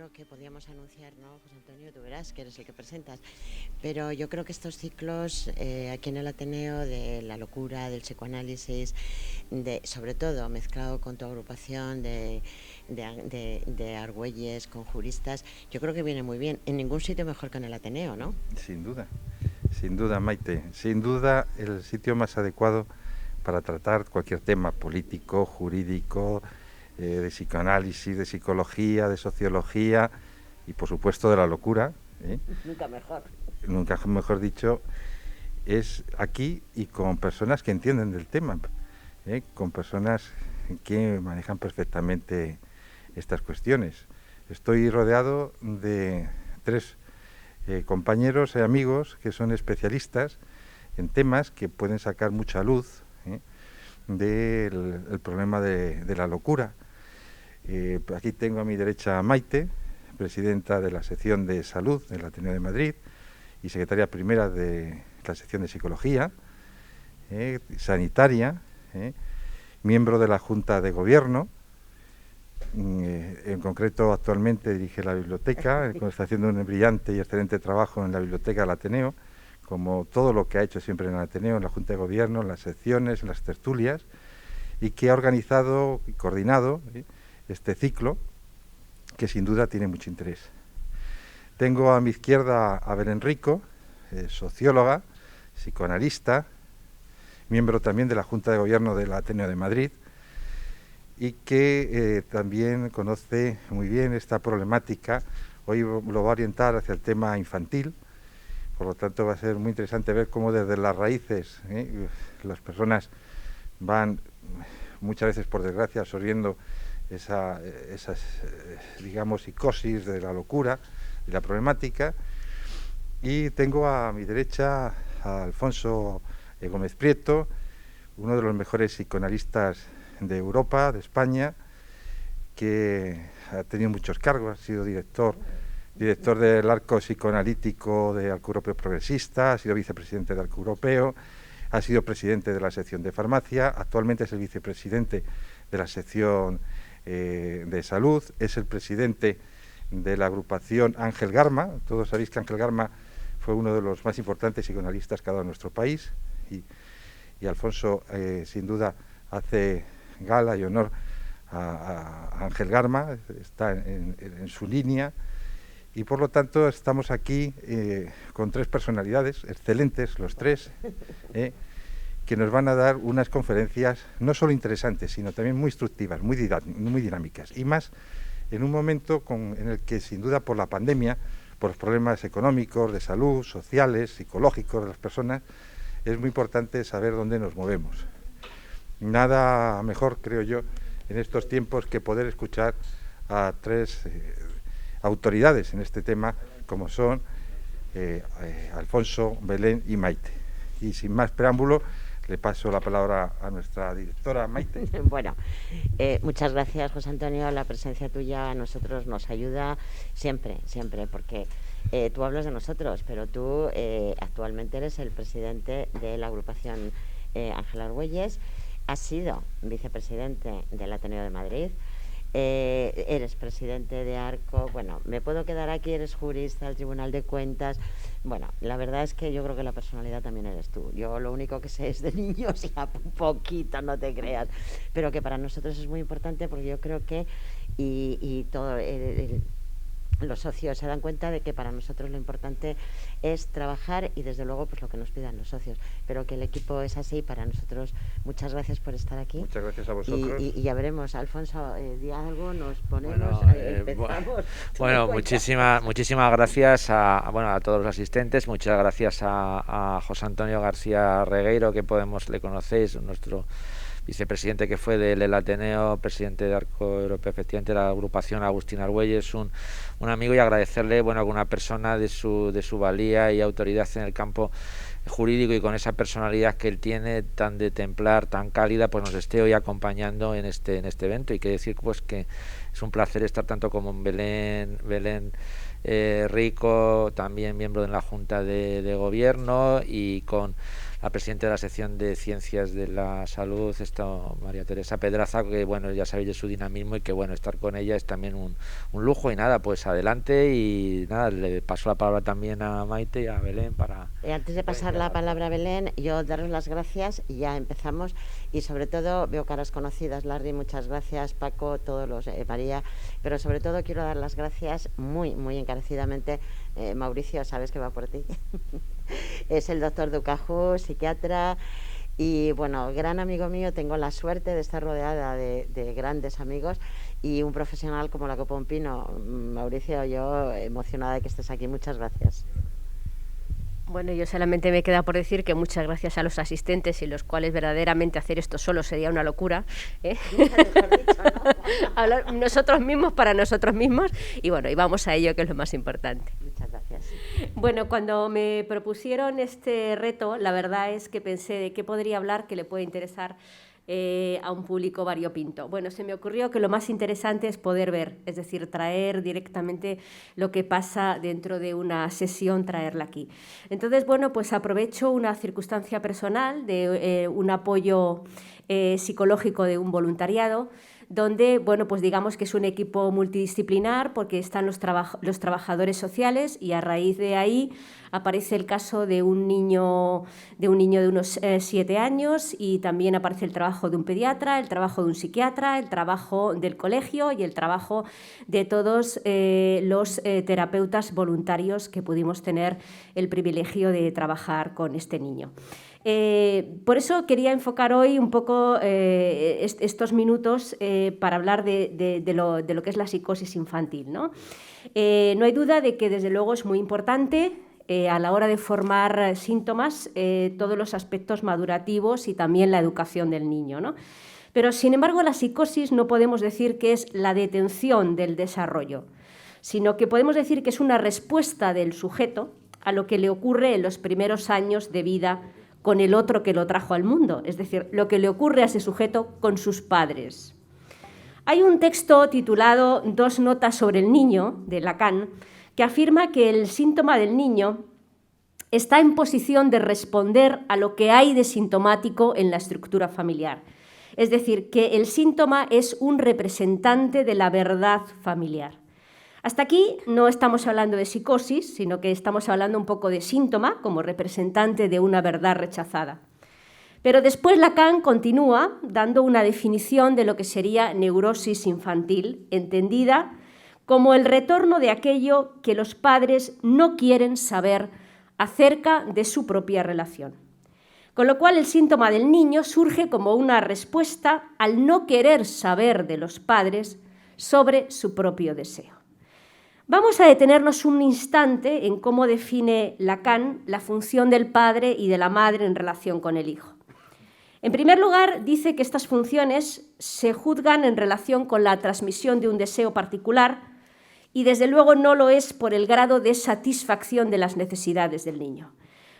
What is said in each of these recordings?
creo que podíamos anunciar, ¿no, José Antonio? Tú verás que eres el que presentas. Pero yo creo que estos ciclos aquí en el Ateneo de la locura, del psicoanálisis, sobre todo mezclado con tu agrupación de argüelles, con juristas, yo creo que viene muy bien. En ningún sitio mejor que en el Ateneo, ¿no? Sin duda, Maite, sin duda el sitio más adecuado para tratar cualquier tema político, jurídico, de psicoanálisis, de psicología, de sociología y por supuesto de la locura, Nunca mejor. nunca mejor dicho, es aquí y con personas que entienden del tema, con personas que manejan perfectamente estas cuestiones. Estoy rodeado de tres compañeros y amigos que son especialistas en temas que pueden sacar mucha luz del el problema de la locura. Aquí tengo a mi derecha a Maite, presidenta de la sección de salud del Ateneo de Madrid y secretaria primera de la sección de psicología, sanitaria, miembro de la Junta de Gobierno. En concreto, actualmente dirige la biblioteca, está haciendo un brillante y excelente trabajo en la biblioteca del Ateneo, como todo lo que ha hecho siempre en el Ateneo, en la Junta de Gobierno, en las secciones, en las tertulias, y que ha organizado y coordinado este ciclo, que sin duda tiene mucho interés. Tengo a mi izquierda a Belén Rico, socióloga, psicoanalista, miembro también de la Junta de Gobierno del Ateneo de Madrid, y que también conoce muy bien esta problemática. Hoy lo va a orientar hacia el tema infantil, por lo tanto va a ser muy interesante ver cómo desde las raíces las personas van muchas veces, por desgracia, absorbiendo esas digamos, psicosis de la locura, de la problemática. Y tengo a mi derecha a Alfonso Gómez Prieto, uno de los mejores psicoanalistas de Europa, de España, que ha tenido muchos cargos, ha sido director del arco psicoanalítico de Arco Europeo Progresista, ha sido vicepresidente del Arco Europeo, ha sido presidente de la sección de farmacia, actualmente es el vicepresidente de la sección de salud, es el presidente de la agrupación Ángel Garma. Todos sabéis que Ángel Garma fue uno de los más importantes psicoanalistas que ha dado nuestro país, y Alfonso sin duda hace gala y honor a Ángel Garma, está en su línea, y por lo tanto estamos aquí con tres personalidades excelentes, los tres, que nos van a dar unas conferencias no solo interesantes, sino también muy instructivas, muy dinámicas, y más en un momento en el que sin duda por la pandemia, por los problemas económicos, de salud, sociales, psicológicos de las personas, es muy importante saber dónde nos movemos. Nada mejor, creo yo, en estos tiempos que poder escuchar a tres autoridades en este tema, como son Alfonso, Belén y Maite. Y sin más preámbulo, le paso la palabra a nuestra directora, Maite. Bueno, muchas gracias, José Antonio. La presencia tuya a nosotros nos ayuda siempre, porque tú hablas de nosotros, pero tú actualmente eres el presidente de la agrupación Ángel Argüelles. Has sido vicepresidente del Ateneo de Madrid, eres presidente de Arco. Bueno, me puedo quedar aquí, eres jurista del Tribunal de Cuentas. Bueno, la verdad es que yo creo que la personalidad también eres tú. Yo lo único que sé es de niños, ya un poquito, no te creas, pero que para nosotros es muy importante, porque yo creo que y todo los socios se dan cuenta de que para nosotros lo importante es trabajar y desde luego pues lo que nos pidan los socios, pero que el equipo es así. Para nosotros, muchas gracias por estar aquí. Muchas gracias a vosotros. Y ya veremos, Alfonso, di algo, nos ponemos, empezamos. Bueno, muchísimas gracias a todos los asistentes. Muchas gracias a José Antonio García Regueiro, que le conocéis, nuestro vicepresidente que fue del Ateneo, presidente de Arco Europeo, efectivamente, de la agrupación Agustín Argüelles, un amigo, y agradecerle a alguna persona de su valía y autoridad en el campo jurídico, y con esa personalidad que él tiene, tan de templar, tan cálida, pues nos esté hoy acompañando en este evento. Y que decir pues que es un placer estar tanto como Belén Rico, también miembro de la Junta de Gobierno, y con la presidenta de la sección de Ciencias de la Salud, María Teresa Pedraza, que bueno, ya sabéis de su dinamismo y que bueno, estar con ella es también un lujo. Y nada, pues adelante, y nada, le paso la palabra también a Maite y a Belén para... Antes de pasar la palabra a Belén, yo daros las gracias y ya empezamos. Y sobre todo veo caras conocidas, Larry, muchas gracias, Paco, todos los, María, pero sobre todo quiero dar las gracias muy, muy encarecidamente. Mauricio, sabes que va por ti. Es el doctor Ducaju, psiquiatra, y bueno, gran amigo mío. Tengo la suerte de estar rodeada de grandes amigos y un profesional como la Copa Un Pino. Mauricio, yo emocionada de que estés aquí, muchas gracias. Bueno, yo solamente me queda por decir que muchas gracias a los asistentes, sin los cuales verdaderamente hacer esto solo sería una locura, ¿eh? Hablar nosotros mismos para nosotros mismos, y bueno, y vamos a ello, que es lo más importante. Muchas gracias. Bueno, cuando me propusieron este reto, la verdad es que pensé de qué podría hablar que le puede interesar a un público variopinto. Bueno, se me ocurrió que lo más interesante es poder ver, es decir, traer directamente lo que pasa dentro de una sesión, traerla aquí. Entonces, bueno, pues aprovecho una circunstancia personal de un apoyo psicológico de un voluntariado, donde, bueno, pues digamos que es un equipo multidisciplinar, porque están los trabajadores sociales, y a raíz de ahí aparece el caso de un niño de unos 7 años, y también aparece el trabajo de un pediatra, el trabajo de un psiquiatra, el trabajo del colegio y el trabajo de todos los terapeutas voluntarios que pudimos tener el privilegio de trabajar con este niño. Por eso quería enfocar hoy un poco estos minutos para hablar de lo que es la psicosis infantil, ¿no? No hay duda de que desde luego es muy importante a la hora de formar síntomas todos los aspectos madurativos y también la educación del niño, ¿no? Pero sin embargo la psicosis no podemos decir que es la detención del desarrollo, sino que podemos decir que es una respuesta del sujeto a lo que le ocurre en los primeros años de vida con el otro que lo trajo al mundo, es decir, lo que le ocurre a ese sujeto con sus padres. Hay un texto titulado 2 notas sobre el niño, de Lacan, que afirma que el síntoma del niño está en posición de responder a lo que hay de sintomático en la estructura familiar. Es decir, que el síntoma es un representante de la verdad familiar. Hasta aquí no estamos hablando de psicosis, sino que estamos hablando un poco de síntoma como representante de una verdad rechazada. Pero después Lacan continúa dando una definición de lo que sería neurosis infantil, entendida como el retorno de aquello que los padres no quieren saber acerca de su propia relación. Con lo cual el síntoma del niño surge como una respuesta al no querer saber de los padres sobre su propio deseo. Vamos a detenernos un instante en cómo define Lacan la función del padre y de la madre en relación con el hijo. En primer lugar, dice que estas funciones se juzgan en relación con la transmisión de un deseo particular, y desde luego no lo es por el grado de satisfacción de las necesidades del niño.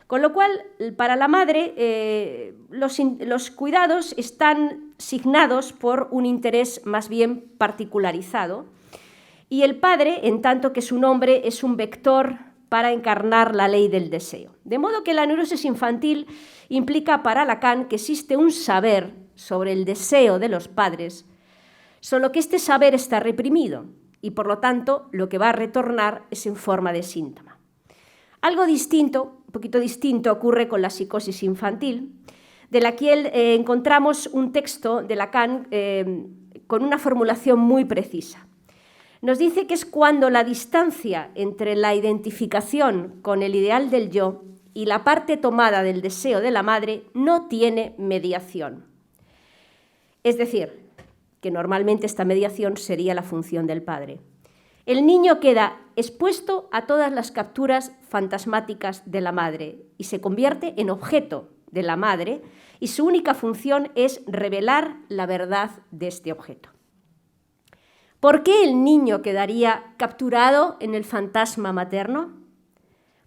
Con lo cual, para la madre, los cuidados están signados por un interés más bien particularizado, y el padre, en tanto que su nombre, es un vector para encarnar la ley del deseo. De modo que la neurosis infantil implica para Lacan que existe un saber sobre el deseo de los padres, solo que este saber está reprimido y, por lo tanto, lo que va a retornar es en forma de síntoma. Algo distinto, un poquito distinto, ocurre con la psicosis infantil, de la que encontramos un texto de Lacan con una formulación muy precisa. Nos dice que es cuando la distancia entre la identificación con el ideal del yo y la parte tomada del deseo de la madre no tiene mediación. Es decir, que normalmente esta mediación sería la función del padre. El niño queda expuesto a todas las capturas fantasmáticas de la madre y se convierte en objeto de la madre, y su única función es revelar la verdad de este objeto. ¿Por qué el niño quedaría capturado en el fantasma materno?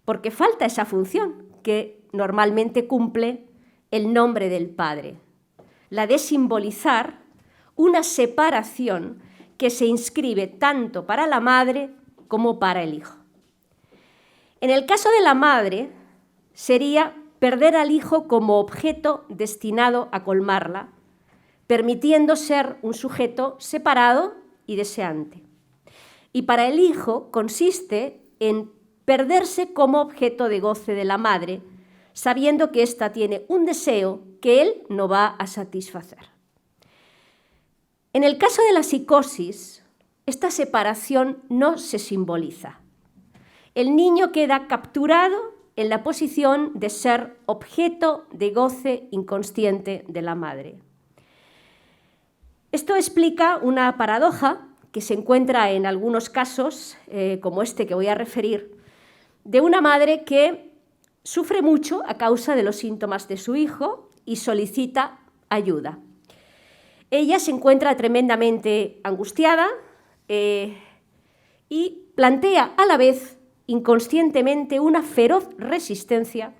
Porque falta esa función que normalmente cumple el nombre del padre, la de simbolizar una separación que se inscribe tanto para la madre como para el hijo. En el caso de la madre sería perder al hijo como objeto destinado a colmarla, permitiendo ser un sujeto separado y deseante. Y para el hijo consiste en perderse como objeto de goce de la madre, sabiendo que ésta tiene un deseo que él no va a satisfacer. En el caso de la psicosis, esta separación no se simboliza. El niño queda capturado en la posición de ser objeto de goce inconsciente de la madre. Esto explica una paradoja que se encuentra en algunos casos, como este que voy a referir, de una madre que sufre mucho a causa de los síntomas de su hijo y solicita ayuda. Ella se encuentra tremendamente angustiada y plantea a la vez inconscientemente una feroz resistencia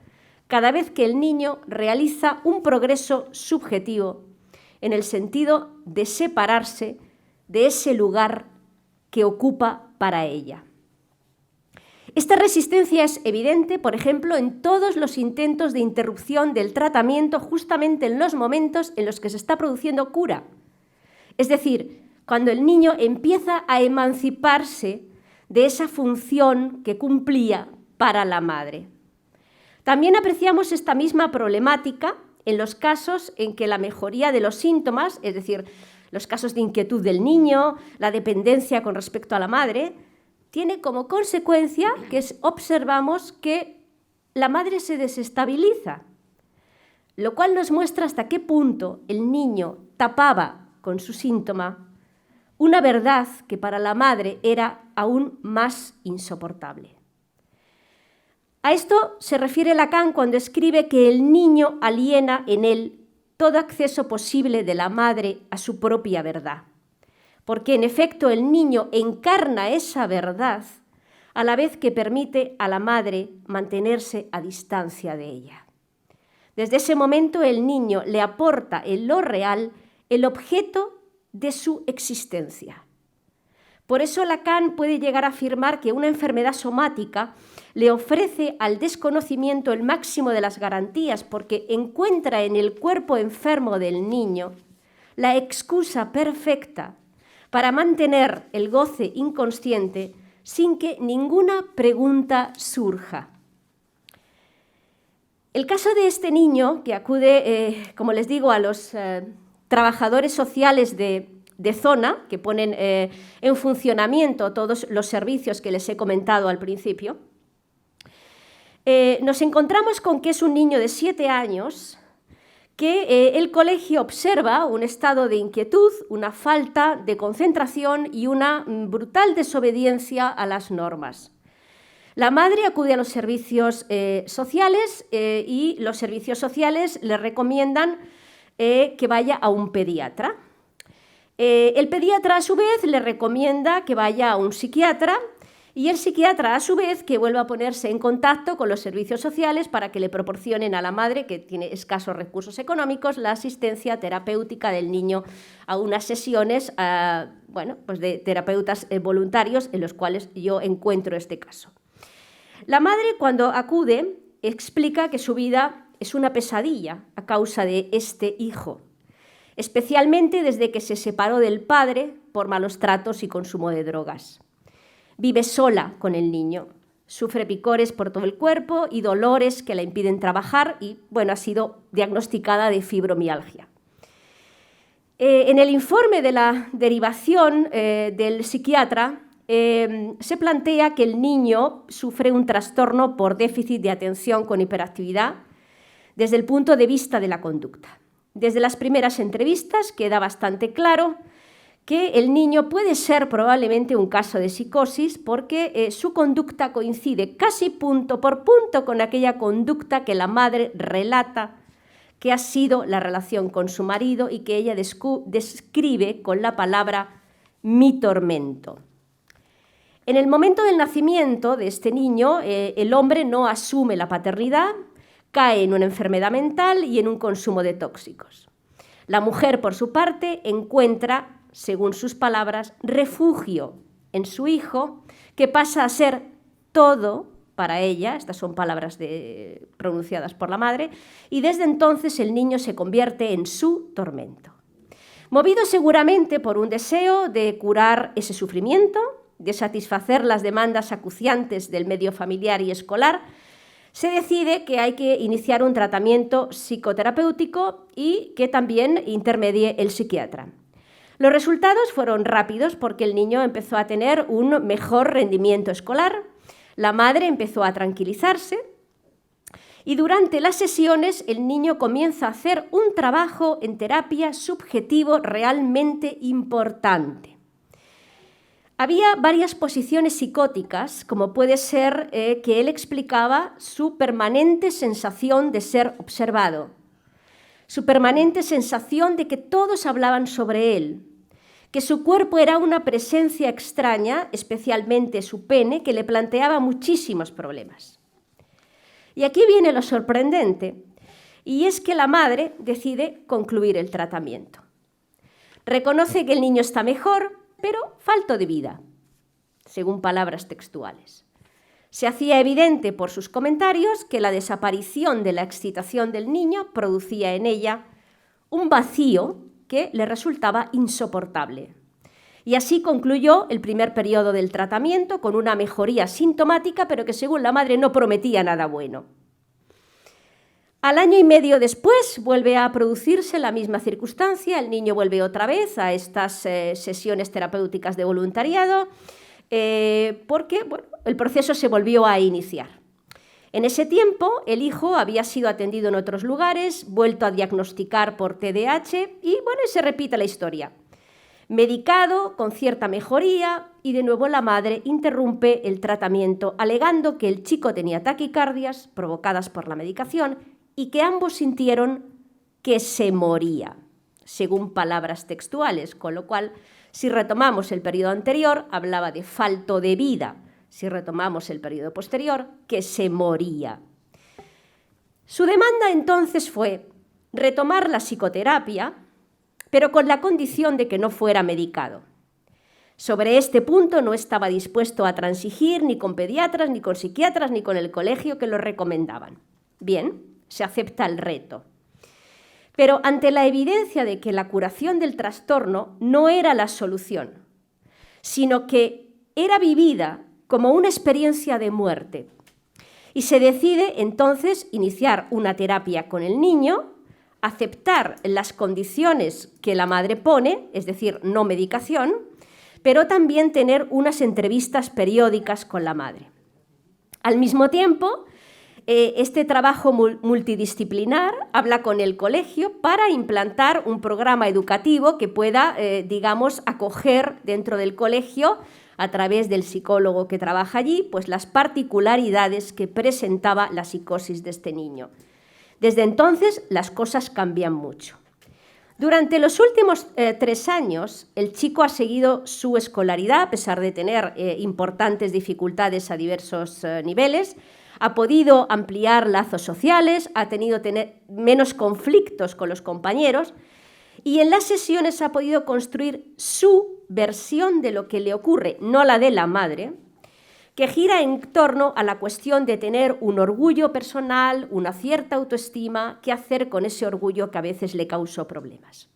cada vez que el niño realiza un progreso subjetivo en el sentido de separarse de ese lugar que ocupa para ella. Esta resistencia es evidente, por ejemplo, en todos los intentos de interrupción del tratamiento justamente en los momentos en los que se está produciendo cura. Es decir, cuando el niño empieza a emanciparse de esa función que cumplía para la madre. También apreciamos esta misma problemática en los casos en que la mejoría de los síntomas, es decir, los casos de inquietud del niño, la dependencia con respecto a la madre, tiene como consecuencia que observamos que la madre se desestabiliza, lo cual nos muestra hasta qué punto el niño tapaba con su síntoma una verdad que para la madre era aún más insoportable. A esto se refiere Lacan cuando escribe que el niño aliena en él todo acceso posible de la madre a su propia verdad, porque en efecto el niño encarna esa verdad a la vez que permite a la madre mantenerse a distancia de ella. Desde ese momento el niño le aporta en lo real el objeto de su existencia. Por eso Lacan puede llegar a afirmar que una enfermedad somática le ofrece al desconocimiento el máximo de las garantías porque encuentra en el cuerpo enfermo del niño la excusa perfecta para mantener el goce inconsciente sin que ninguna pregunta surja. El caso de este niño que acude, como les digo, a los trabajadores sociales de zona, que ponen en funcionamiento todos los servicios que les he comentado al principio, nos encontramos con que es un niño de 7 años que el colegio observa un estado de inquietud, una falta de concentración y una brutal desobediencia a las normas. La madre acude a los servicios sociales y los servicios sociales le recomiendan que vaya a un pediatra. El pediatra, a su vez, le recomienda que vaya a un psiquiatra y el psiquiatra, a su vez, que vuelva a ponerse en contacto con los servicios sociales para que le proporcionen a la madre, que tiene escasos recursos económicos, la asistencia terapéutica del niño a unas sesiones pues de terapeutas voluntarios en los cuales yo encuentro este caso. La madre, cuando acude, explica que su vida es una pesadilla a causa de este hijo, especialmente desde que se separó del padre por malos tratos y consumo de drogas. Vive sola con el niño, sufre picores por todo el cuerpo y dolores que la impiden trabajar y, ha sido diagnosticada de fibromialgia. En el informe de la derivación del psiquiatra se plantea que el niño sufre un trastorno por déficit de atención con hiperactividad desde el punto de vista de la conducta. Desde las primeras entrevistas queda bastante claro que el niño puede ser probablemente un caso de psicosis porque su conducta coincide casi punto por punto con aquella conducta que la madre relata que ha sido la relación con su marido y que ella describe con la palabra mi tormento. En el momento del nacimiento de este niño, el hombre no asume la paternidad, cae en una enfermedad mental y en un consumo de tóxicos. La mujer, por su parte, encuentra, según sus palabras, refugio en su hijo, que pasa a ser todo para ella, estas son palabras pronunciadas por la madre, y desde entonces el niño se convierte en su tormento. Movido seguramente por un deseo de curar ese sufrimiento, de satisfacer las demandas acuciantes del medio familiar y escolar, se decide que hay que iniciar un tratamiento psicoterapéutico y que también intermedie el psiquiatra. Los resultados fueron rápidos porque el niño empezó a tener un mejor rendimiento escolar, la madre empezó a tranquilizarse y durante las sesiones el niño comienza a hacer un trabajo en terapia subjetivo realmente importante. Había varias posiciones psicóticas, como puede ser que él explicaba su permanente sensación de ser observado, su permanente sensación de que todos hablaban sobre él, que su cuerpo era una presencia extraña, especialmente su pene, que le planteaba muchísimos problemas. Y aquí viene lo sorprendente, y es que la madre decide concluir el tratamiento. Reconoce que el niño está mejor, pero falto de vida, según palabras textuales. Se hacía evidente por sus comentarios que la desaparición de la excitación del niño producía en ella un vacío que le resultaba insoportable. Y así concluyó el primer periodo del tratamiento con una mejoría sintomática, pero que según la madre no prometía nada bueno. Al año y medio después vuelve a producirse la misma circunstancia, el niño vuelve otra vez a estas sesiones terapéuticas de voluntariado, porque el proceso se volvió a iniciar. En ese tiempo, el hijo había sido atendido en otros lugares, vuelto a diagnosticar por TDAH y se repite la historia. Medicado, con cierta mejoría, y de nuevo la madre interrumpe el tratamiento alegando que el chico tenía taquicardias provocadas por la medicación y que ambos sintieron que se moría, según palabras textuales, con lo cual, si retomamos el periodo anterior, hablaba de falto de vida, si retomamos el periodo posterior, que se moría. Su demanda entonces fue retomar la psicoterapia, pero con la condición de que no fuera medicado. Sobre este punto no estaba dispuesto a transigir ni con pediatras, ni con psiquiatras, ni con el colegio que lo recomendaban. Bien, se acepta el reto. Pero ante la evidencia de que la curación del trastorno no era la solución, sino que era vivida como una experiencia de muerte, y se decide entonces iniciar una terapia con el niño, aceptar las condiciones que la madre pone, es decir, no medicación, pero también tener unas entrevistas periódicas con la madre. Al mismo tiempo, este trabajo multidisciplinar habla con el colegio para implantar un programa educativo que pueda, acoger dentro del colegio, a través del psicólogo que trabaja allí, pues las particularidades que presentaba la psicosis de este niño. Desde entonces, las cosas cambian mucho. Durante los últimos 3 años, el chico ha seguido su escolaridad, a pesar de tener importantes dificultades a diversos niveles, ha podido ampliar lazos sociales, ha tenido menos conflictos con los compañeros y en las sesiones ha podido construir su versión de lo que le ocurre, no la de la madre, que gira en torno a la cuestión de tener un orgullo personal, una cierta autoestima, qué hacer con ese orgullo que a veces le causó problemas.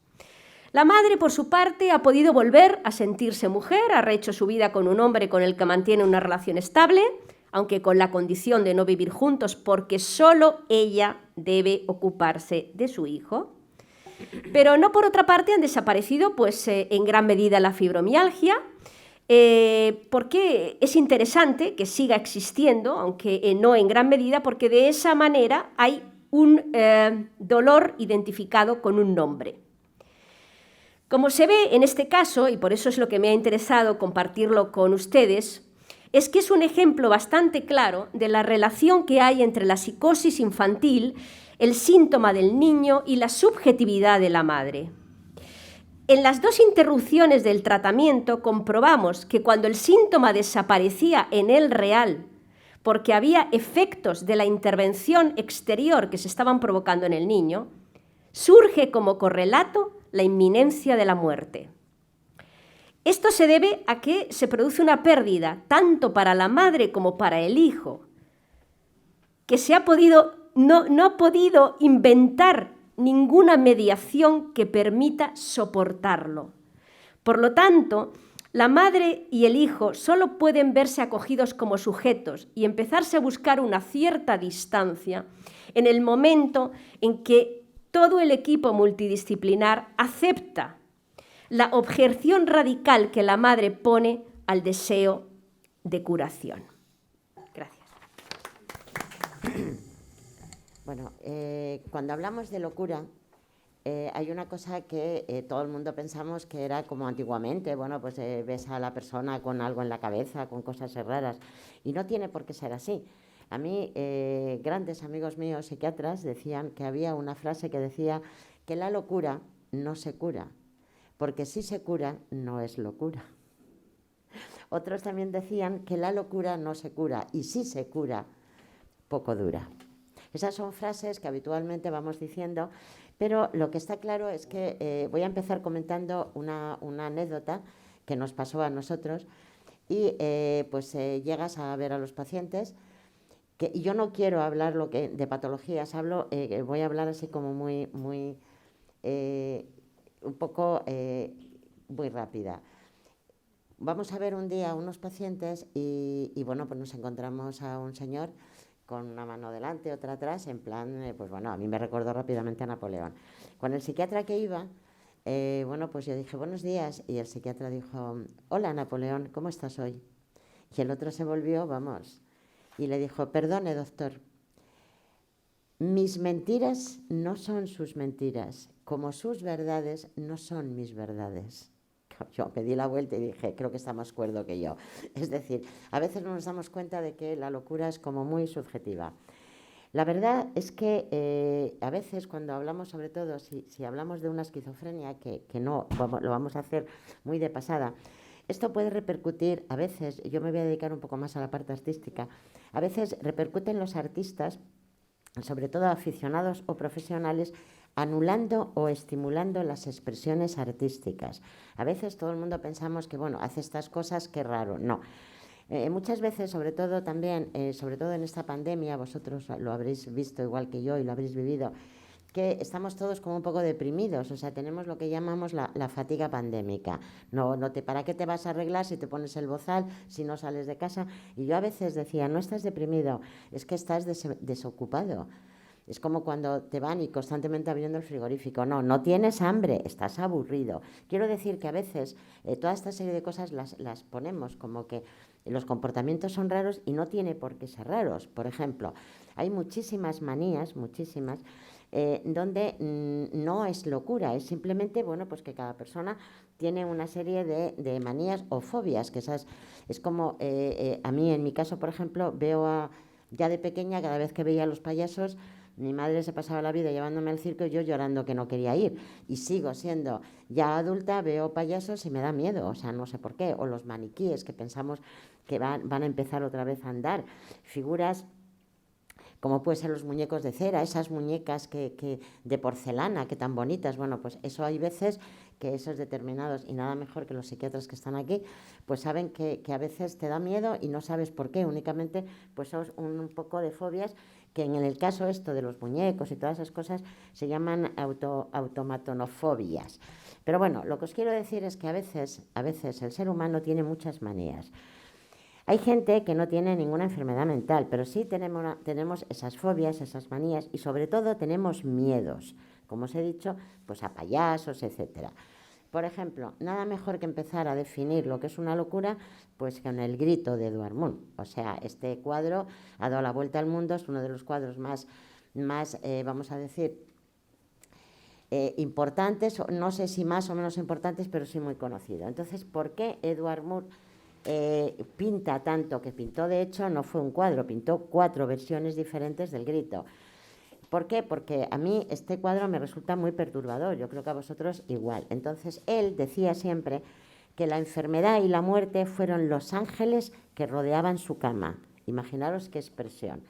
La madre, por su parte, ha podido volver a sentirse mujer, ha rehecho su vida con un hombre con el que mantiene una relación estable, aunque con la condición de no vivir juntos, porque solo ella debe ocuparse de su hijo. Pero no por otra parte han desaparecido en gran medida la fibromialgia, porque es interesante que siga existiendo, aunque no en gran medida, porque de esa manera hay un dolor identificado con un nombre. Como se ve en este caso, y por eso es lo que me ha interesado compartirlo con ustedes, es que es un ejemplo bastante claro de la relación que hay entre la psicosis infantil, el síntoma del niño y la subjetividad de la madre. En las 2 interrupciones del tratamiento comprobamos que cuando el síntoma desaparecía en el real, porque había efectos de la intervención exterior que se estaban provocando en el niño, surge como correlato la inminencia de la muerte. Esto se debe a que se produce una pérdida, tanto para la madre como para el hijo, que no ha podido inventar ninguna mediación que permita soportarlo. Por lo tanto, la madre y el hijo solo pueden verse acogidos como sujetos y empezarse a buscar una cierta distancia en el momento en que todo el equipo multidisciplinar acepta la objeción radical que la madre pone al deseo de curación. Gracias. Bueno, cuando hablamos de locura, hay una cosa que todo el mundo pensamos que era como antiguamente, bueno, pues ves a la persona con algo en la cabeza, con cosas raras, y no tiene por qué ser así. A mí, grandes amigos míos psiquiatras decían que había una frase que decía que la locura no se cura, porque si se cura, no es locura. Otros también decían que la locura no se cura, y si se cura, poco dura. Esas son frases que habitualmente vamos diciendo, pero lo que está claro es que voy a empezar comentando una anécdota que nos pasó a nosotros y llegas a ver a los pacientes y yo no quiero hablar de patologías, voy a hablar así como muy rápida. Vamos a ver un día a unos pacientes y bueno, pues nos encontramos a un señor con una mano delante, otra atrás, en plan, a mí me recordó rápidamente a Napoleón. Con el psiquiatra que iba, pues yo dije, buenos días, y el psiquiatra dijo, hola Napoleón, ¿cómo estás hoy? Y el otro se volvió, y le dijo, perdone doctor, mis mentiras no son sus mentiras, como sus verdades no son mis verdades. Yo me di la vuelta y dije, creo que está más cuerdo que yo. Es decir, a veces no nos damos cuenta de que la locura es como muy subjetiva. La verdad es que a veces cuando hablamos, sobre todo si hablamos de una esquizofrenia, que no lo vamos a hacer muy de pasada, esto puede repercutir, a veces, yo me voy a dedicar un poco más a la parte artística, a veces repercute en los artistas, sobre todo aficionados o profesionales, anulando o estimulando las expresiones artísticas. A veces todo el mundo pensamos que, hace estas cosas, qué raro. No. Muchas veces, sobre todo también, sobre todo en esta pandemia, vosotros lo habréis visto igual que yo y lo habréis vivido, que estamos todos como un poco deprimidos, o sea, tenemos lo que llamamos la fatiga pandémica. ¿Para qué te vas a arreglar si te pones el bozal, si no sales de casa? Y yo a veces decía, no estás deprimido, es que estás desocupado. Es como cuando te van y constantemente abriendo el frigorífico. No tienes hambre, estás aburrido. Quiero decir que a veces toda esta serie de cosas las ponemos como que los comportamientos son raros y no tiene por qué ser raros. Por ejemplo, hay muchísimas manías, donde no es locura, es simplemente, pues que cada persona tiene una serie de manías o fobias, que esas es como, a mí en mi caso, por ejemplo, veo ya de pequeña, cada vez que veía a los payasos, mi madre se pasaba la vida llevándome al circo y yo llorando que no quería ir. Y sigo siendo ya adulta, veo payasos y me da miedo, o sea, no sé por qué. O los maniquíes, que pensamos que van a empezar otra vez a andar. Figuras como pueden ser los muñecos de cera, esas muñecas de porcelana, que tan bonitas. Pues eso hay veces que esos determinados, y nada mejor que los psiquiatras que están aquí, pues saben que a veces te da miedo y no sabes por qué, únicamente pues son un poco de fobias, que en el caso esto de los muñecos y todas esas cosas se llaman automatonofobias. Pero lo que os quiero decir es que a veces el ser humano tiene muchas manías. Hay gente que no tiene ninguna enfermedad mental, pero sí tenemos esas fobias, esas manías, y sobre todo tenemos miedos, como os he dicho, pues a payasos, etcétera. Por ejemplo, nada mejor que empezar a definir lo que es una locura, pues con el grito de Edvard Munch. O sea, este cuadro ha dado la vuelta al mundo, es uno de los cuadros más vamos a decir, importantes, no sé si más o menos importantes, pero sí muy conocido. Entonces, ¿por qué Edvard Munch pinta tanto? Que pintó, de hecho, no fue un cuadro, pintó 4 versiones diferentes del grito. ¿Por qué? Porque a mí este cuadro me resulta muy perturbador, yo creo que a vosotros igual. Entonces, él decía siempre que la enfermedad y la muerte fueron los ángeles que rodeaban su cama. Imaginaros qué expresión.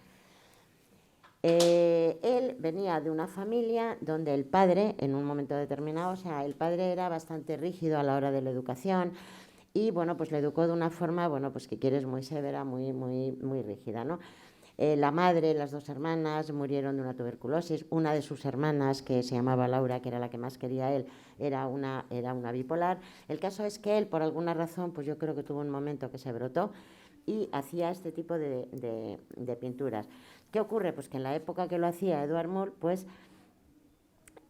Él venía de una familia donde el padre, en un momento determinado, o sea, el padre era bastante rígido a la hora de la educación y, pues le educó de una forma, pues que quieres, muy severa, muy rígida, ¿no? La madre, las dos hermanas murieron de una tuberculosis. Una de sus hermanas, que se llamaba Laura, que era la que más quería él, era una bipolar. El caso es que él, por alguna razón, pues yo creo que tuvo un momento que se brotó y hacía este tipo de pinturas. ¿Qué ocurre? Pues que en la época que lo hacía Edvard Munch, pues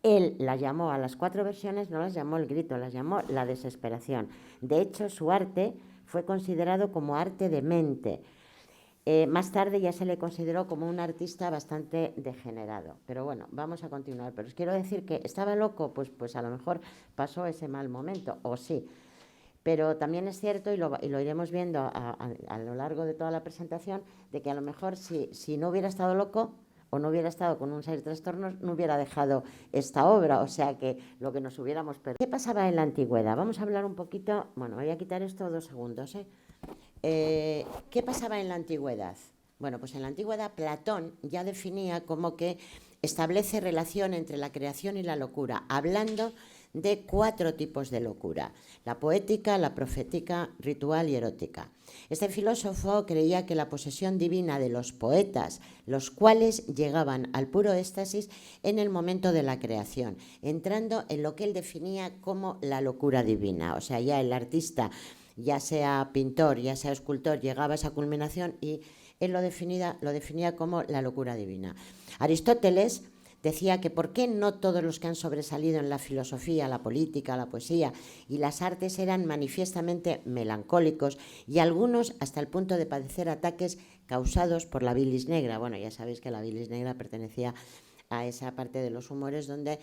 él las llamó a las 4 versiones, no las llamó el grito, las llamó la desesperación. De hecho, su arte fue considerado como arte de mente. Más tarde ya se le consideró como un artista bastante degenerado. Pero bueno, vamos a continuar. Pero os quiero decir que estaba loco, pues a lo mejor pasó ese mal momento, o sí. Pero también es cierto, y lo iremos viendo a lo largo de toda la presentación, de que a lo mejor si no hubiera estado loco o no hubiera estado con un serie de trastornos, no hubiera dejado esta obra. O sea que lo que nos hubiéramos perdido. ¿Qué pasaba en la antigüedad? Vamos a hablar un poquito. Bueno, voy a quitar esto 2 segundos, ¿Qué pasaba en la antigüedad? Bueno, pues en la antigüedad Platón ya definía como que establece relación entre la creación y la locura, hablando de 4 tipos de locura: la poética, la profética, ritual y erótica. Este filósofo creía que la posesión divina de los poetas, los cuales llegaban al puro éxtasis en el momento de la creación, entrando en lo que él definía como la locura divina. O sea, ya el artista, ya sea pintor, ya sea escultor, llegaba a esa culminación y él lo definía como la locura divina. Aristóteles decía que por qué no todos los que han sobresalido en la filosofía, la política, la poesía y las artes eran manifiestamente melancólicos, y algunos hasta el punto de padecer ataques causados por la bilis negra. Bueno, ya sabéis que la bilis negra pertenecía a esa parte de los humores donde...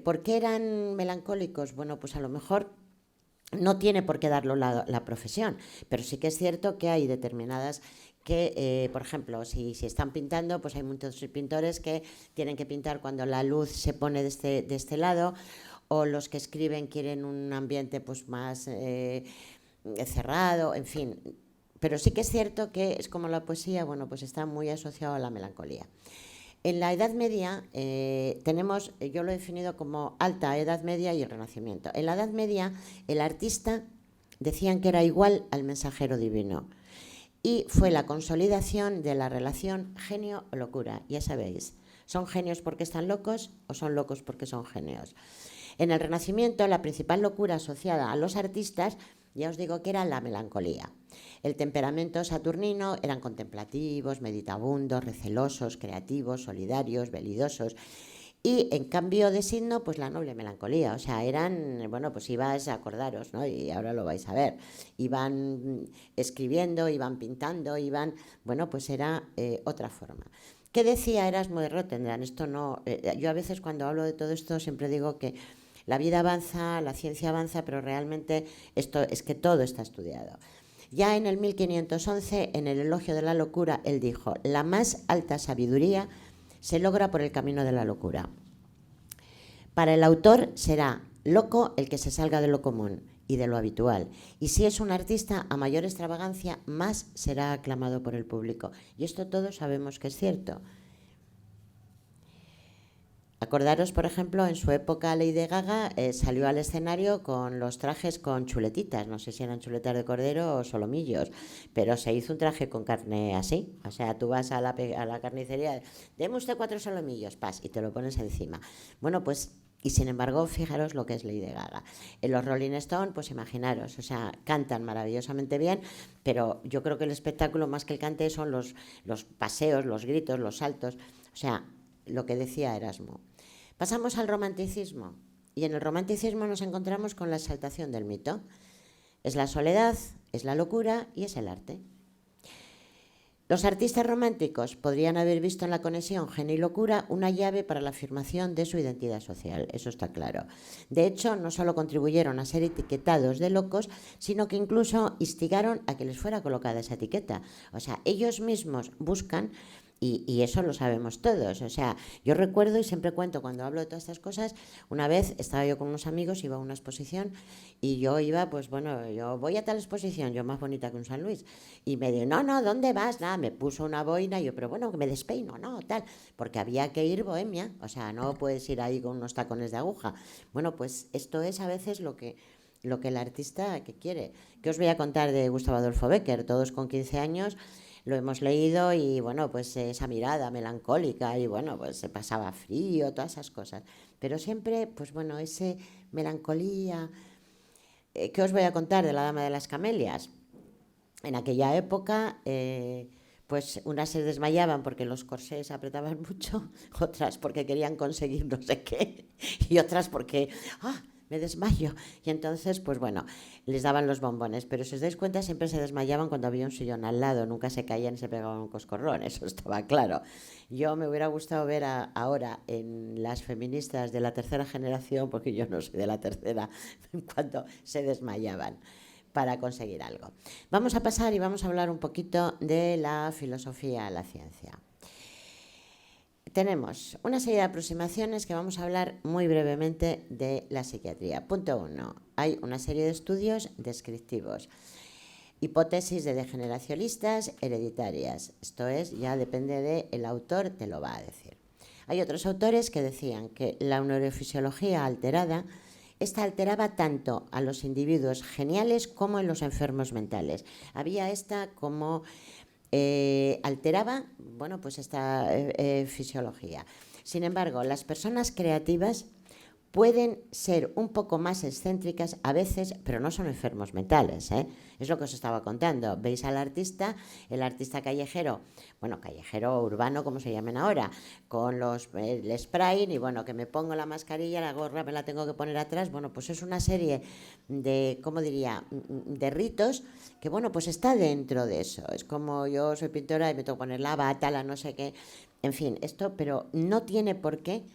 ¿Por qué eran melancólicos? Bueno, pues a lo mejor no tiene por qué darlo la profesión, pero sí que es cierto que hay determinadas que, por ejemplo, si están pintando, pues hay muchos pintores que tienen que pintar cuando la luz se pone de este lado, o los que escriben quieren un ambiente pues más cerrado, en fin. Pero sí que es cierto que es como la poesía, bueno, pues está muy asociado a la melancolía. En la Edad Media tenemos, yo lo he definido como alta Edad Media y el Renacimiento. En la Edad Media el artista decían que era igual al mensajero divino, y fue la consolidación de la relación genio o locura. Ya sabéis, ¿son genios porque están locos o son locos porque son genios? En el Renacimiento la principal locura asociada a los artistas, ya os digo que era la melancolía. El temperamento saturnino eran contemplativos, meditabundos, recelosos, creativos, solidarios, belidosos. Y en cambio de signo, pues la noble melancolía. O sea, eran, bueno, pues ibas a acordaros, ¿no? Y ahora lo vais a ver. Iban escribiendo, iban pintando, bueno, pues era otra forma. ¿Qué decía Erasmo de Rotterdam? Esto no, yo a veces cuando hablo de todo esto siempre digo que la vida avanza, la ciencia avanza, pero realmente esto es que todo está estudiado. Ya en el 1511, en el Elogio de la Locura, él dijo: la más alta sabiduría se logra por el camino de la locura. Para el autor será loco el que se salga de lo común y de lo habitual. Y si es un artista, a mayor extravagancia, más será aclamado por el público. Y esto todos sabemos que es cierto. Acordaros, por ejemplo, en su época Lady Gaga salió al escenario con los trajes con chuletitas, no sé si eran chuletas de cordero o solomillos, pero se hizo un traje con carne así. O sea, tú vas a la carnicería, deme usted 4 solomillos, pas, y te lo pones encima. Bueno, pues, y sin embargo, fijaros lo que es Lady Gaga. En los Rolling Stones, pues imaginaros, o sea, cantan maravillosamente bien, pero yo creo que el espectáculo, más que el cante, son los paseos, los gritos, los saltos, o sea, lo que decía Erasmo. Pasamos al romanticismo, y en el romanticismo nos encontramos con la exaltación del mito. Es la soledad, es la locura y es el arte. Los artistas románticos podrían haber visto en la conexión genio y locura una llave para la afirmación de su identidad social, eso está claro. De hecho, no solo contribuyeron a ser etiquetados de locos, sino que incluso instigaron a que les fuera colocada esa etiqueta. O sea, ellos mismos buscan... Y eso lo sabemos todos. O sea, yo recuerdo y siempre cuento cuando hablo de todas estas cosas, una vez estaba yo con unos amigos, iba a una exposición y yo iba, pues bueno, yo voy a tal exposición, yo más bonita que un San Luis. Y me dijo, no, ¿dónde vas? Nada, me puso una boina y yo, pero bueno, que me despeino, no, tal. Porque había que ir bohemia, o sea, no puedes ir ahí con unos tacones de aguja. Bueno, pues esto es a veces lo que el artista que quiere. ¿Qué os voy a contar de Gustavo Adolfo Bécquer? Todos con 15 años... lo hemos leído y, bueno, pues esa mirada melancólica y, bueno, pues se pasaba frío, todas esas cosas. Pero siempre, pues bueno, ese melancolía... ¿Qué os voy a contar de la Dama de las Camelias? En aquella época, pues unas se desmayaban porque los corsés apretaban mucho, otras porque querían conseguir no sé qué, y otras porque, me desmayo. Y entonces, pues bueno, les daban los bombones. Pero si os dais cuenta, siempre se desmayaban cuando había un sillón al lado, nunca se caían y se pegaban un coscorrón, eso estaba claro. Yo me hubiera gustado ver ahora en las feministas de la tercera generación, porque yo no soy de la tercera, cuando se desmayaban para conseguir algo. Vamos a pasar y vamos a hablar un poquito de la filosofía a la ciencia. Tenemos una serie de aproximaciones que vamos a hablar muy brevemente de la psiquiatría. Punto 1. Hay una serie de estudios descriptivos. Hipótesis de degeneracionistas hereditarias. Esto es, ya depende del autor, te lo va a decir. Hay otros autores que decían que la neurofisiología alterada esta alteraba tanto a los individuos geniales como en los enfermos mentales. Había esta como alteraba, bueno, pues esta fisiología. Sin embargo, las personas creativas pueden ser un poco más excéntricas a veces, pero no son enfermos mentales, ¿eh? Es lo que os estaba contando. Veis al artista, el artista callejero, bueno, callejero urbano, como se llamen ahora, con el spray y bueno, que me pongo la mascarilla, la gorra me la tengo que poner atrás. Bueno, pues es una serie de, ¿cómo diría?, de ritos que, bueno, pues está dentro de eso. Es como yo soy pintora y me tengo que poner la bata, la no sé qué, en fin, esto, pero no tiene por qué.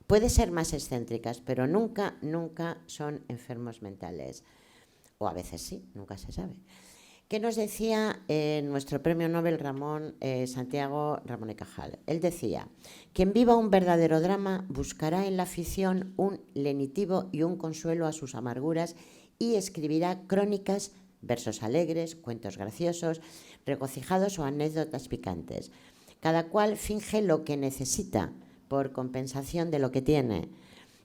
Puede ser más excéntricas, pero nunca son enfermos mentales. O a veces sí, nunca se sabe. ¿Qué nos decía nuestro premio Nobel Santiago Ramón y Cajal? Él decía, quien viva un verdadero drama buscará en la ficción un lenitivo y un consuelo a sus amarguras y escribirá crónicas, versos alegres, cuentos graciosos, regocijados o anécdotas picantes. Cada cual finge lo que necesita por compensación de lo que tiene.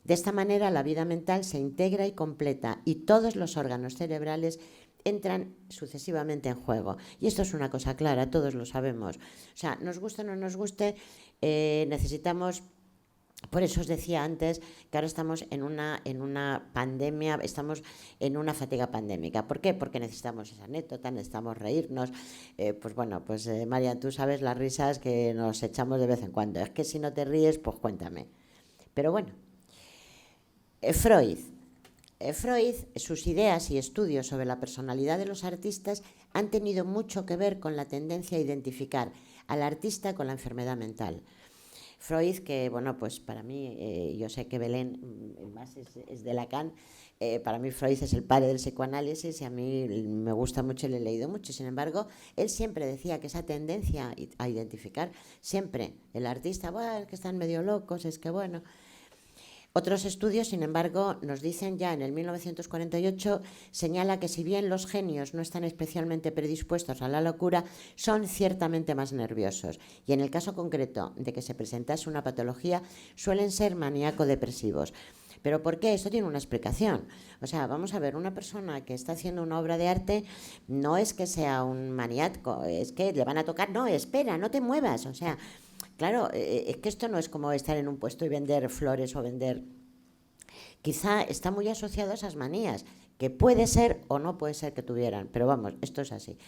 De esta manera la vida mental se integra y completa y todos los órganos cerebrales entran sucesivamente en juego. Y esto es una cosa clara, todos lo sabemos. O sea, nos guste o no nos guste, necesitamos... Por eso os decía antes que ahora estamos en una pandemia, estamos en una fatiga pandémica. ¿Por qué? Porque necesitamos esa anécdota, necesitamos reírnos. Pues bueno, pues María, tú sabes las risas que nos echamos de vez en cuando. Es que si no te ríes, pues cuéntame. Pero bueno, Freud, sus ideas y estudios sobre la personalidad de los artistas han tenido mucho que ver con la tendencia a identificar al artista con la enfermedad mental. Freud, que bueno, pues para mí, yo sé que Belén más es de Lacan, para mí Freud es el padre del psicoanálisis y a mí me gusta mucho y le he leído mucho. Sin embargo, él siempre decía que esa tendencia a identificar siempre el artista, bueno, es que están medio locos, es que bueno... Otros estudios, sin embargo, nos dicen ya en el 1948, señala que si bien los genios no están especialmente predispuestos a la locura, son ciertamente más nerviosos. Y en el caso concreto de que se presentase una patología, suelen ser maníaco-depresivos. ¿Pero por qué? Esto tiene una explicación. O sea, vamos a ver, una persona que está haciendo una obra de arte no es que sea un maníaco, es que le van a tocar, no, espera, no te muevas, o sea... Claro, es que esto no es como estar en un puesto y vender flores o vender... Quizá está muy asociado a esas manías, que puede ser o no puede ser que tuvieran, pero vamos, esto es así.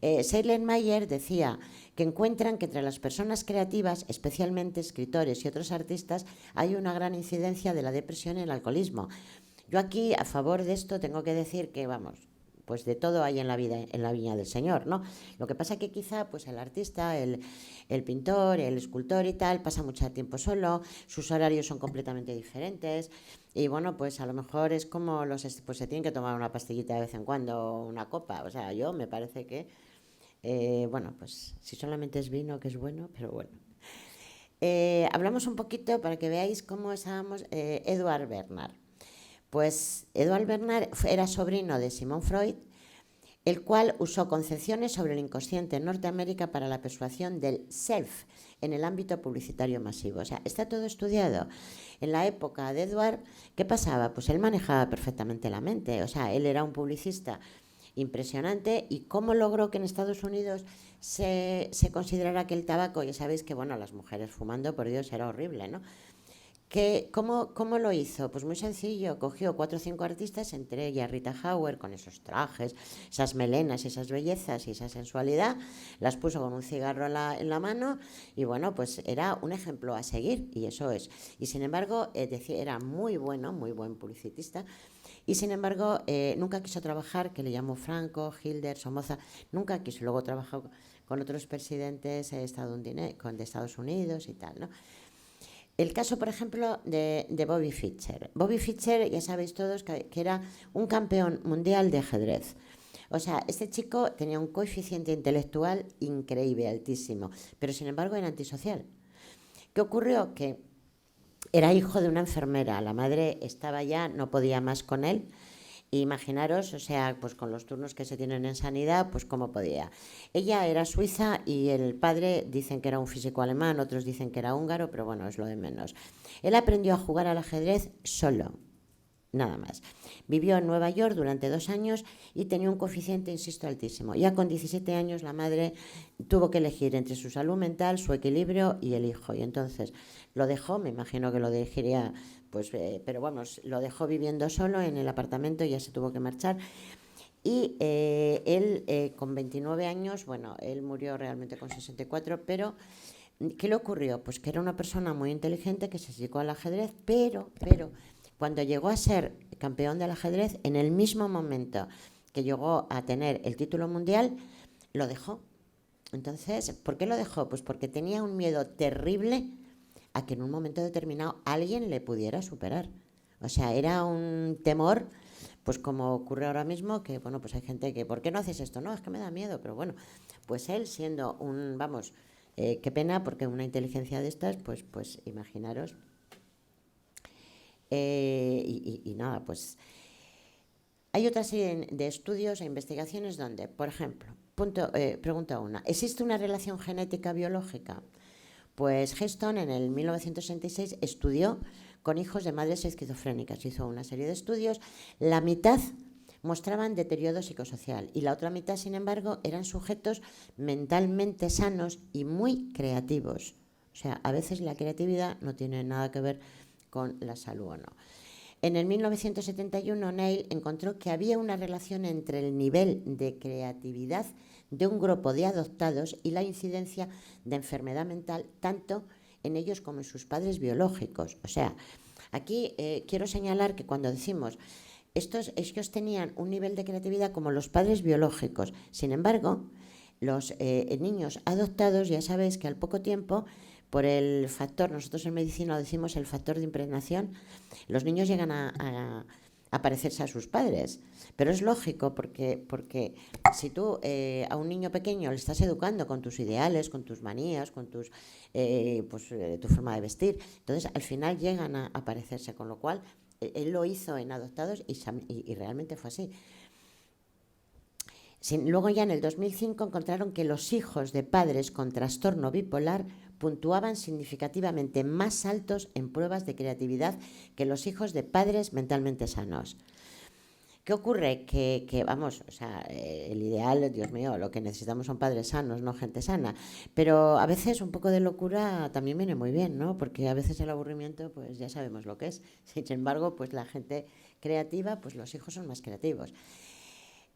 Seidlin-Mayer decía que encuentran que entre las personas creativas, especialmente escritores y otros artistas, hay una gran incidencia de la depresión y el alcoholismo. Yo aquí, a favor de esto, tengo que decir que, vamos... pues de todo hay en la vida, en la viña del Señor, ¿no? Lo que pasa que quizá pues el artista, el pintor, el escultor y tal, pasa mucho tiempo solo, sus horarios son completamente diferentes y bueno, pues a lo mejor es como pues se tienen que tomar una pastillita de vez en cuando, una copa, o sea, yo me parece que, bueno, pues si solamente es vino, que es bueno, pero bueno. Hablamos un poquito para que veáis cómo estábamos, Edward Bernard. Pues Edward Bernard era sobrino de Sigmund Freud, el cual usó concepciones sobre el inconsciente en Norteamérica para la persuasión del self en el ámbito publicitario masivo. O sea, está todo estudiado. En la época de Edward, ¿qué pasaba? Pues él manejaba perfectamente la mente. O sea, él era un publicista impresionante. ¿Y cómo logró que en Estados Unidos se considerara que el tabaco, ya sabéis que, bueno, las mujeres fumando, por Dios, era horrible, ¿no? ¿Cómo lo hizo? Pues muy sencillo, cogió 4 o 5 artistas, entre ellas Rita Hauer, con esos trajes, esas melenas, esas bellezas y esa sensualidad, las puso con un cigarro en la mano y bueno, pues era un ejemplo a seguir, y eso es. Y sin embargo, era muy buen publicitista, y sin embargo nunca quiso trabajar, que le llamó Franco, Hilder, Somoza, nunca quiso. Luego trabajó con otros presidentes de Estados Unidos y tal, ¿no? El caso, por ejemplo, de Bobby Fischer. Bobby Fischer, ya sabéis todos que era un campeón mundial de ajedrez. O sea, este chico tenía un coeficiente intelectual increíble, altísimo, pero sin embargo era antisocial. ¿Qué ocurrió? Que era hijo de una enfermera, la madre estaba ya, no podía más con él. Imaginaros, o sea, pues con los turnos que se tienen en sanidad, pues cómo podía. Ella era suiza y el padre dicen que era un físico alemán, otros dicen que era húngaro, pero bueno, es lo de menos. Él aprendió a jugar al ajedrez solo, nada más. Vivió en Nueva York durante 2 años y tenía un coeficiente, insisto, altísimo. Ya con 17 años la madre tuvo que elegir entre su salud mental, su equilibrio y el hijo. Y entonces lo dejó, me imagino que lo elegiría, pues, pero vamos, lo dejó viviendo solo en el apartamento y ya se tuvo que marchar. Y él con 29 años, bueno, él murió realmente con 64, pero ¿qué le ocurrió? Pues que era una persona muy inteligente que se dedicó al ajedrez, pero cuando llegó a ser campeón del ajedrez, en el mismo momento que llegó a tener el título mundial, lo dejó. Entonces, ¿por qué lo dejó? Pues porque tenía un miedo terrible a que en un momento determinado alguien le pudiera superar. O sea, era un temor, pues como ocurre ahora mismo, que bueno, pues hay gente que, ¿por qué no haces esto? No, es que me da miedo, pero bueno, pues él siendo qué pena, porque una inteligencia de estas, pues imaginaros. Y nada, pues hay otra serie de estudios e investigaciones donde, por ejemplo, pregunta 1, ¿existe una relación genética biológica? Pues Heston en el 1966 estudió con hijos de madres esquizofrénicas, hizo una serie de estudios, la mitad mostraban deterioro psicosocial y la otra mitad, sin embargo, eran sujetos mentalmente sanos y muy creativos. O sea, a veces la creatividad no tiene nada que ver con la salud o no. En el 1971 Neil encontró que había una relación entre el nivel de creatividad de un grupo de adoptados y la incidencia de enfermedad mental tanto en ellos como en sus padres biológicos. O sea, aquí quiero señalar que cuando decimos ellos tenían un nivel de creatividad como los padres biológicos, sin embargo, los niños adoptados, ya sabéis que al poco tiempo, por el factor, nosotros en medicina lo decimos el factor de impregnación, los niños llegan a parecerse a sus padres. Pero es lógico porque si tú a un niño pequeño le estás educando con tus ideales, con tus manías, con tu forma de vestir, entonces al final llegan a parecerse, con lo cual él lo hizo en adoptados y realmente fue así. Luego ya en el 2005 encontraron que los hijos de padres con trastorno bipolar puntuaban significativamente más altos en pruebas de creatividad que los hijos de padres mentalmente sanos. ¿Qué ocurre? Que vamos, o sea, el ideal, Dios mío, lo que necesitamos son padres sanos, no gente sana. Pero a veces un poco de locura también viene muy bien, ¿no? Porque a veces el aburrimiento, pues ya sabemos lo que es. Sin embargo, pues la gente creativa, pues los hijos son más creativos.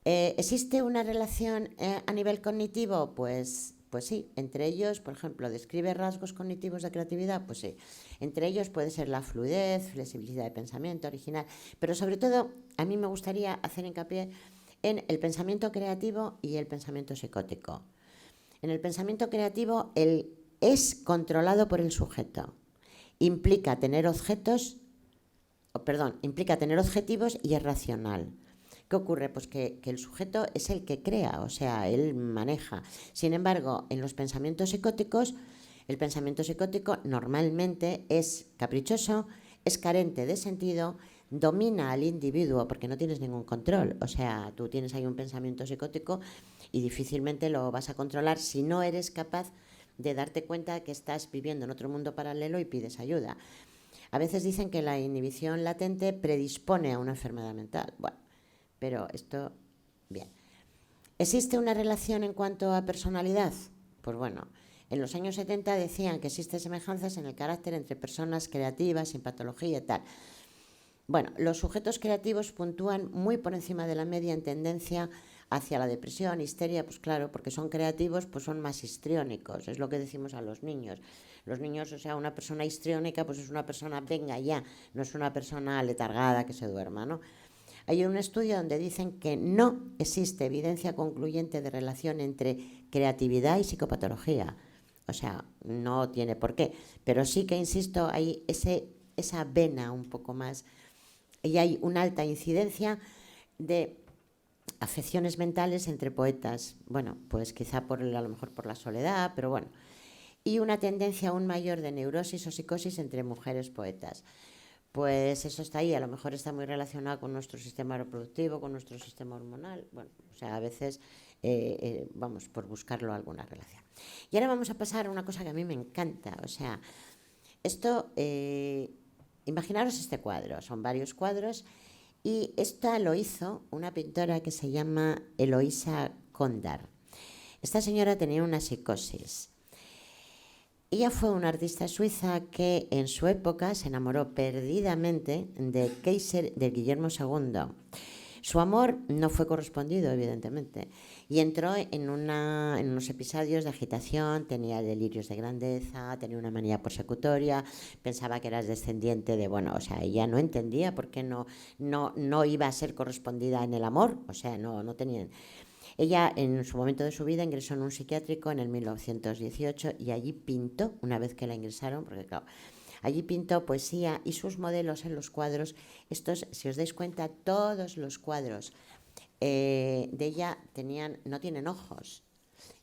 ¿Existe una relación a nivel cognitivo? Pues sí, entre ellos, por ejemplo, ¿describe rasgos cognitivos de creatividad? Pues sí, entre ellos puede ser la fluidez, flexibilidad de pensamiento, original, pero sobre todo a mí me gustaría hacer hincapié en el pensamiento creativo y el pensamiento psicótico. En el pensamiento creativo, él es controlado por el sujeto, implica tener objetivos y es racional. ¿Qué ocurre? Pues que el sujeto es el que crea, o sea, él maneja. Sin embargo, en los pensamientos psicóticos, el pensamiento psicótico normalmente es caprichoso, es carente de sentido, domina al individuo porque no tienes ningún control. O sea, tú tienes ahí un pensamiento psicótico y difícilmente lo vas a controlar si no eres capaz de darte cuenta que estás viviendo en otro mundo paralelo y pides ayuda. A veces dicen que la inhibición latente predispone a una enfermedad mental. Bueno, pero esto, bien. ¿Existe una relación en cuanto a personalidad? Pues bueno, en los años 70 decían que existen semejanzas en el carácter entre personas creativas, sin patología y tal. Bueno, los sujetos creativos puntúan muy por encima de la media en tendencia hacia la depresión, histeria, pues claro, porque son creativos, pues son más histriónicos, es lo que decimos a los niños. Los niños, o sea, una persona histriónica, pues es una persona, venga ya, no es una persona letargada que se duerma, ¿no? Hay un estudio donde dicen que no existe evidencia concluyente de relación entre creatividad y psicopatología. O sea, no tiene por qué. Pero sí que, insisto, hay esa vena un poco más. Y hay una alta incidencia de afecciones mentales entre poetas. Bueno, pues quizá a lo mejor por la soledad, pero bueno. Y una tendencia aún mayor de neurosis o psicosis entre mujeres poetas. Pues eso está ahí, a lo mejor está muy relacionado con nuestro sistema reproductivo, con nuestro sistema hormonal. Bueno, o sea, a veces vamos por buscarlo alguna relación. Y ahora vamos a pasar a una cosa que a mí me encanta. O sea, esto, imaginaros este cuadro, son varios cuadros, y esta lo hizo una pintora que se llama Eloísa Kondar. Esta señora tenía una psicosis. Ella fue una artista suiza que en su época se enamoró perdidamente de Guillermo II. Su amor no fue correspondido, evidentemente, y entró en unos episodios de agitación, tenía delirios de grandeza, tenía una manía persecutoria, pensaba que era descendiente de, bueno, o sea, ella no entendía por qué no iba a ser correspondida en el amor, o sea, no tenían. Ella, en su momento de su vida, ingresó en un psiquiátrico en el 1918 y allí pintó, una vez que la ingresaron, porque claro, allí pintó poesía y sus modelos en los cuadros. Estos, si os dais cuenta, todos los cuadros de ella no tienen ojos.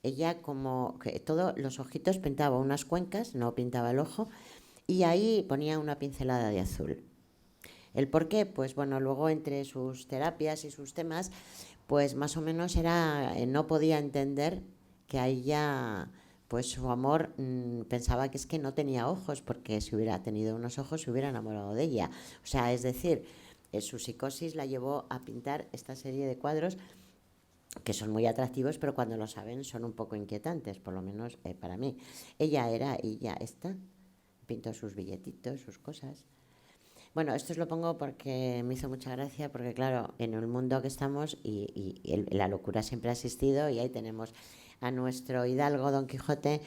Ella, como que todos los ojitos, pintaba unas cuencas, no pintaba el ojo, y ahí ponía una pincelada de azul. ¿El por qué? Pues bueno, luego entre sus terapias y sus temas, pues más o menos no podía entender que a ella, pues su amor, pensaba que es que no tenía ojos, porque si hubiera tenido unos ojos se hubiera enamorado de ella. O sea, es decir, su psicosis la llevó a pintar esta serie de cuadros que son muy atractivos, pero cuando lo saben son un poco inquietantes, por lo menos para mí. Ella pintó sus billetitos, sus cosas. Bueno, esto os lo pongo porque me hizo mucha gracia, porque claro, en el mundo que estamos y la locura siempre ha existido, y ahí tenemos a nuestro hidalgo Don Quijote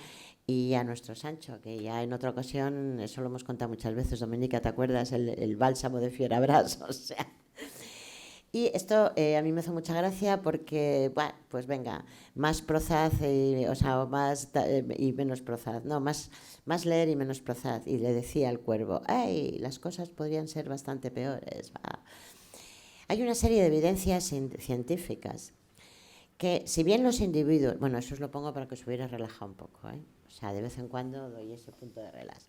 y a nuestro Sancho, que ya en otra ocasión, eso lo hemos contado muchas veces, Doménica, ¿te acuerdas? El bálsamo de Fierabras, o sea. Y esto a mí me hizo mucha gracia porque, bueno, pues venga, más prozaz, y menos prozaz, no, más leer y menos prozaz. Y le decía al cuervo, ¡ay! Las cosas podrían ser bastante peores. Va. Hay una serie de evidencias científicas que, si bien los individuos, bueno, eso os lo pongo para que os hubiera relajado un poco, o sea, de vez en cuando doy ese punto de relax.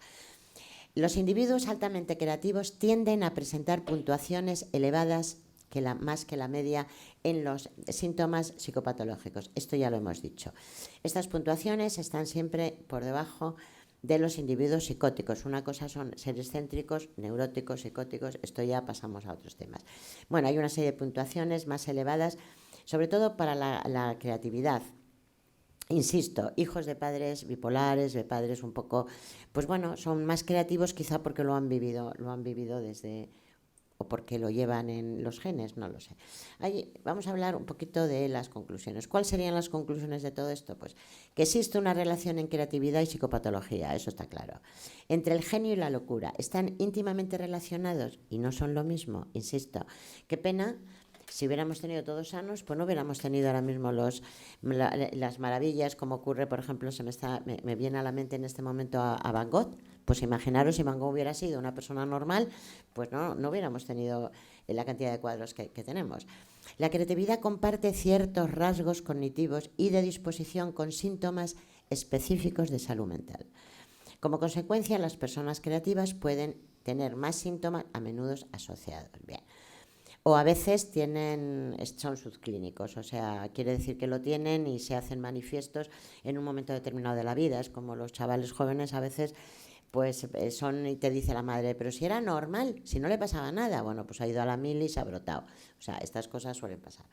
Los individuos altamente creativos tienden a presentar puntuaciones elevadas más que la media en los síntomas psicopatológicos. Esto ya lo hemos dicho. Estas puntuaciones están siempre por debajo de los individuos psicóticos. Una cosa son ser excéntricos, neuróticos, psicóticos. Esto ya pasamos a otros temas. Bueno, hay una serie de puntuaciones más elevadas, sobre todo para la creatividad. Insisto, hijos de padres bipolares, de padres un poco, pues bueno, son más creativos quizá porque lo han vivido desde, o porque lo llevan en los genes, no lo sé. Vamos a hablar un poquito de las conclusiones. ¿Cuáles serían las conclusiones de todo esto? Pues que existe una relación en creatividad y psicopatología, eso está claro. Entre el genio y la locura, están íntimamente relacionados y no son lo mismo, insisto. Qué pena. Si hubiéramos tenido todos sanos, pues no hubiéramos tenido ahora mismo las maravillas, como ocurre, por ejemplo, me viene a la mente en este momento a Van Gogh. Pues imaginaros, si Van Gogh hubiera sido una persona normal, pues no hubiéramos tenido la cantidad de cuadros que tenemos. La creatividad comparte ciertos rasgos cognitivos y de disposición con síntomas específicos de salud mental. Como consecuencia, las personas creativas pueden tener más síntomas a menudo asociados. Bien. O a veces son subclínicos, o sea, quiere decir que lo tienen y se hacen manifiestos en un momento determinado de la vida. Es como los chavales jóvenes a veces, pues y te dice la madre, pero si era normal, si no le pasaba nada, bueno, pues ha ido a la mili y se ha brotado. O sea, estas cosas suelen pasar.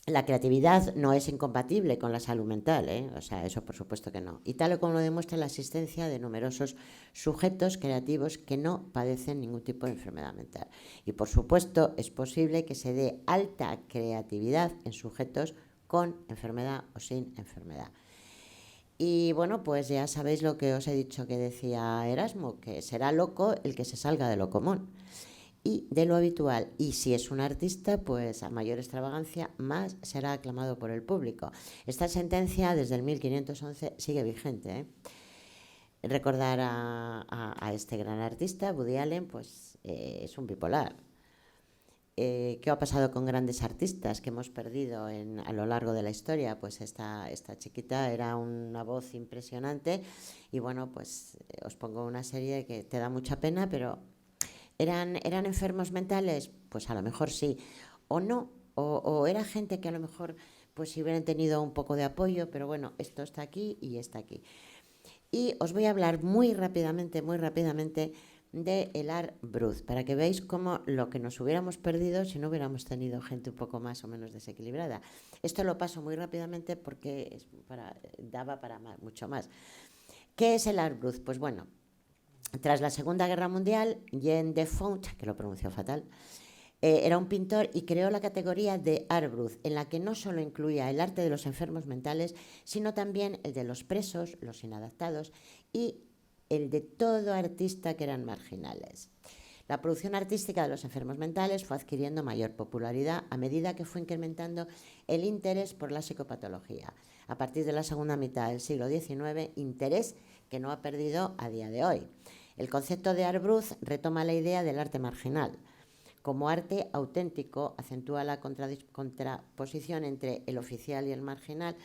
La creatividad no es incompatible con la salud mental, ¿eh? O sea, eso por supuesto que no. Y tal como lo demuestra la existencia de numerosos sujetos creativos que no padecen ningún tipo de enfermedad mental. Y por supuesto es posible que se dé alta creatividad en sujetos con enfermedad o sin enfermedad. Y bueno, pues ya sabéis lo que os he dicho que decía Erasmo, que será loco el que se salga de lo común y de lo habitual. Y si es un artista, pues a mayor extravagancia, más será aclamado por el público. Esta sentencia desde el 1511 sigue vigente, ¿eh? Recordar a este gran artista, Woody Allen, pues es un bipolar. ¿Qué ha pasado con grandes artistas que hemos perdido a lo largo de la historia? Pues esta chiquita era una voz impresionante y bueno, pues os pongo una serie que te da mucha pena, pero ¿eran enfermos mentales? Pues a lo mejor sí, o no, o era gente que a lo mejor pues si hubieran tenido un poco de apoyo, pero bueno, esto está aquí y está aquí. Y os voy a hablar muy rápidamente de el Art Brut, para que veáis cómo lo que nos hubiéramos perdido si no hubiéramos tenido gente un poco más o menos desequilibrada. Esto lo paso muy rápidamente porque daba para mucho más. ¿Qué es el Art Brut? Pues bueno, tras la Segunda Guerra Mundial, Jean Defont, que lo pronunció fatal, era un pintor y creó la categoría de Art Brut, en la que no solo incluía el arte de los enfermos mentales, sino también el de los presos, los inadaptados y el de todo artista que eran marginales. La producción artística de los enfermos mentales fue adquiriendo mayor popularidad a medida que fue incrementando el interés por la psicopatología. A partir de la segunda mitad del siglo XIX, interés que no ha perdido a día de hoy. El concepto de Art Brut retoma la idea del arte marginal. Como arte auténtico, acentúa la contraposición entre el oficial y el marginal,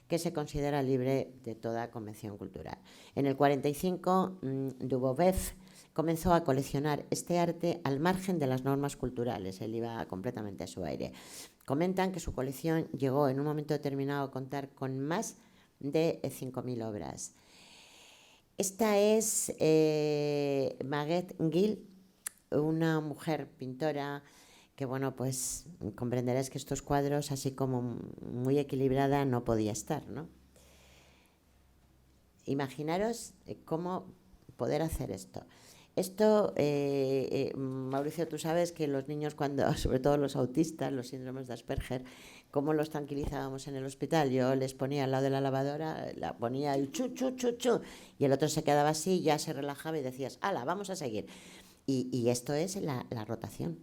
que se considera libre de toda convención cultural. En el 45, Dubovec comenzó a coleccionar este arte al margen de las normas culturales. Él iba completamente a su aire. Comentan que su colección llegó en un momento determinado a contar con más de 5.000 obras. Esta es Maguette Gill, una mujer pintora que, bueno, pues comprenderéis que estos cuadros, así como muy equilibrada, no podía estar, ¿no? Imaginaros cómo poder hacer esto. Esto, Mauricio, tú sabes que los niños cuando, sobre todo los autistas, los síndromes de Asperger, cómo los tranquilizábamos en el hospital. Yo les ponía al lado de la lavadora, la ponía y chu, chu, chu, chu, y el otro se quedaba así, ya se relajaba y decías, ¡hala, vamos a seguir! Y esto es la rotación.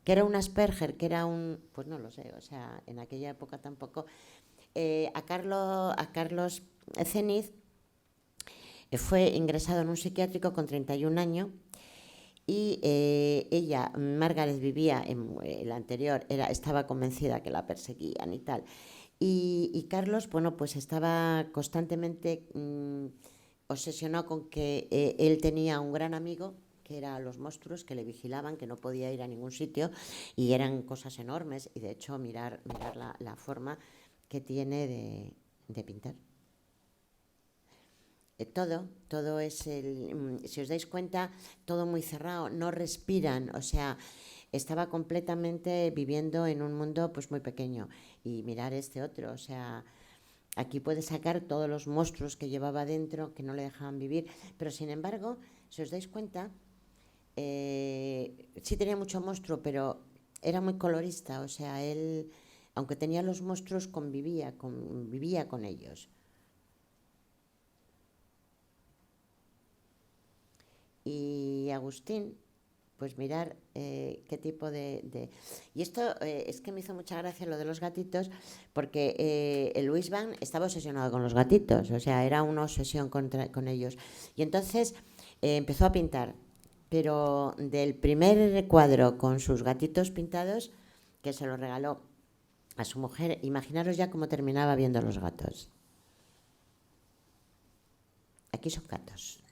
¿Qué era un Asperger? ¿Qué era un...? Pues no lo sé, o sea, en aquella época tampoco. A Carlos Ceniz fue ingresado en un psiquiátrico con 31 años y ella, Margaret, vivía en el anterior, estaba convencida que la perseguían y tal. Y Carlos, bueno, pues estaba constantemente obsesionado con que él tenía un gran amigo, que eran los monstruos que le vigilaban, que no podía ir a ningún sitio y eran cosas enormes. Y de hecho, mirar la forma que tiene de pintar. Todo es si os dais cuenta, todo muy cerrado, no respiran, o sea, estaba completamente viviendo en un mundo pues muy pequeño. Y mirar este otro, o sea, aquí puede sacar todos los monstruos que llevaba dentro, que no le dejaban vivir, pero sin embargo, si os dais cuenta, sí tenía mucho monstruo, pero era muy colorista, o sea, él, aunque tenía los monstruos, vivía con ellos. Y Agustín, pues mirar qué tipo de... Y esto es que me hizo mucha gracia lo de los gatitos, porque Louis Van estaba obsesionado con los gatitos, o sea, era una obsesión con ellos. Y entonces empezó a pintar, pero del primer cuadro con sus gatitos pintados, que se lo regaló a su mujer, imaginaros ya cómo terminaba viendo los gatos. Aquí son gatos.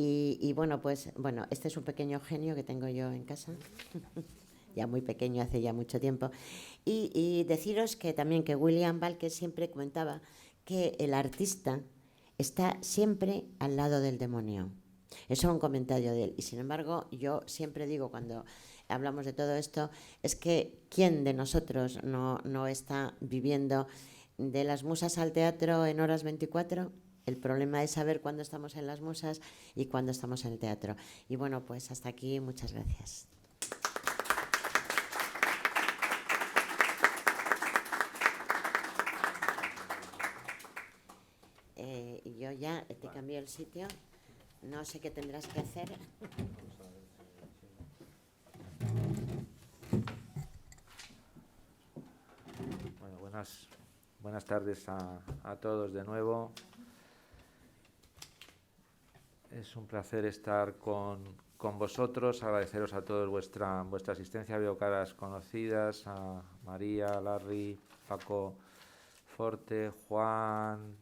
Y bueno, pues bueno, este es un pequeño genio que tengo yo en casa, ya muy pequeño, hace ya mucho tiempo. Y deciros que también que William Balke siempre comentaba que el artista está siempre al lado del demonio. Eso es un comentario de él. Y sin embargo, yo siempre digo, cuando hablamos de todo esto, es que ¿quién de nosotros no está viviendo de las musas al teatro en horas 24? El problema es saber cuándo estamos en las musas y cuándo estamos en el teatro. Y bueno, pues hasta aquí, muchas gracias. Yo ya te cambié el sitio, no sé qué tendrás que hacer. Bueno, buenas tardes a todos de nuevo. Es un placer estar con vosotros, agradeceros a todos vuestra asistencia. Veo caras conocidas, a María, Larry, Paco Forte, Juan,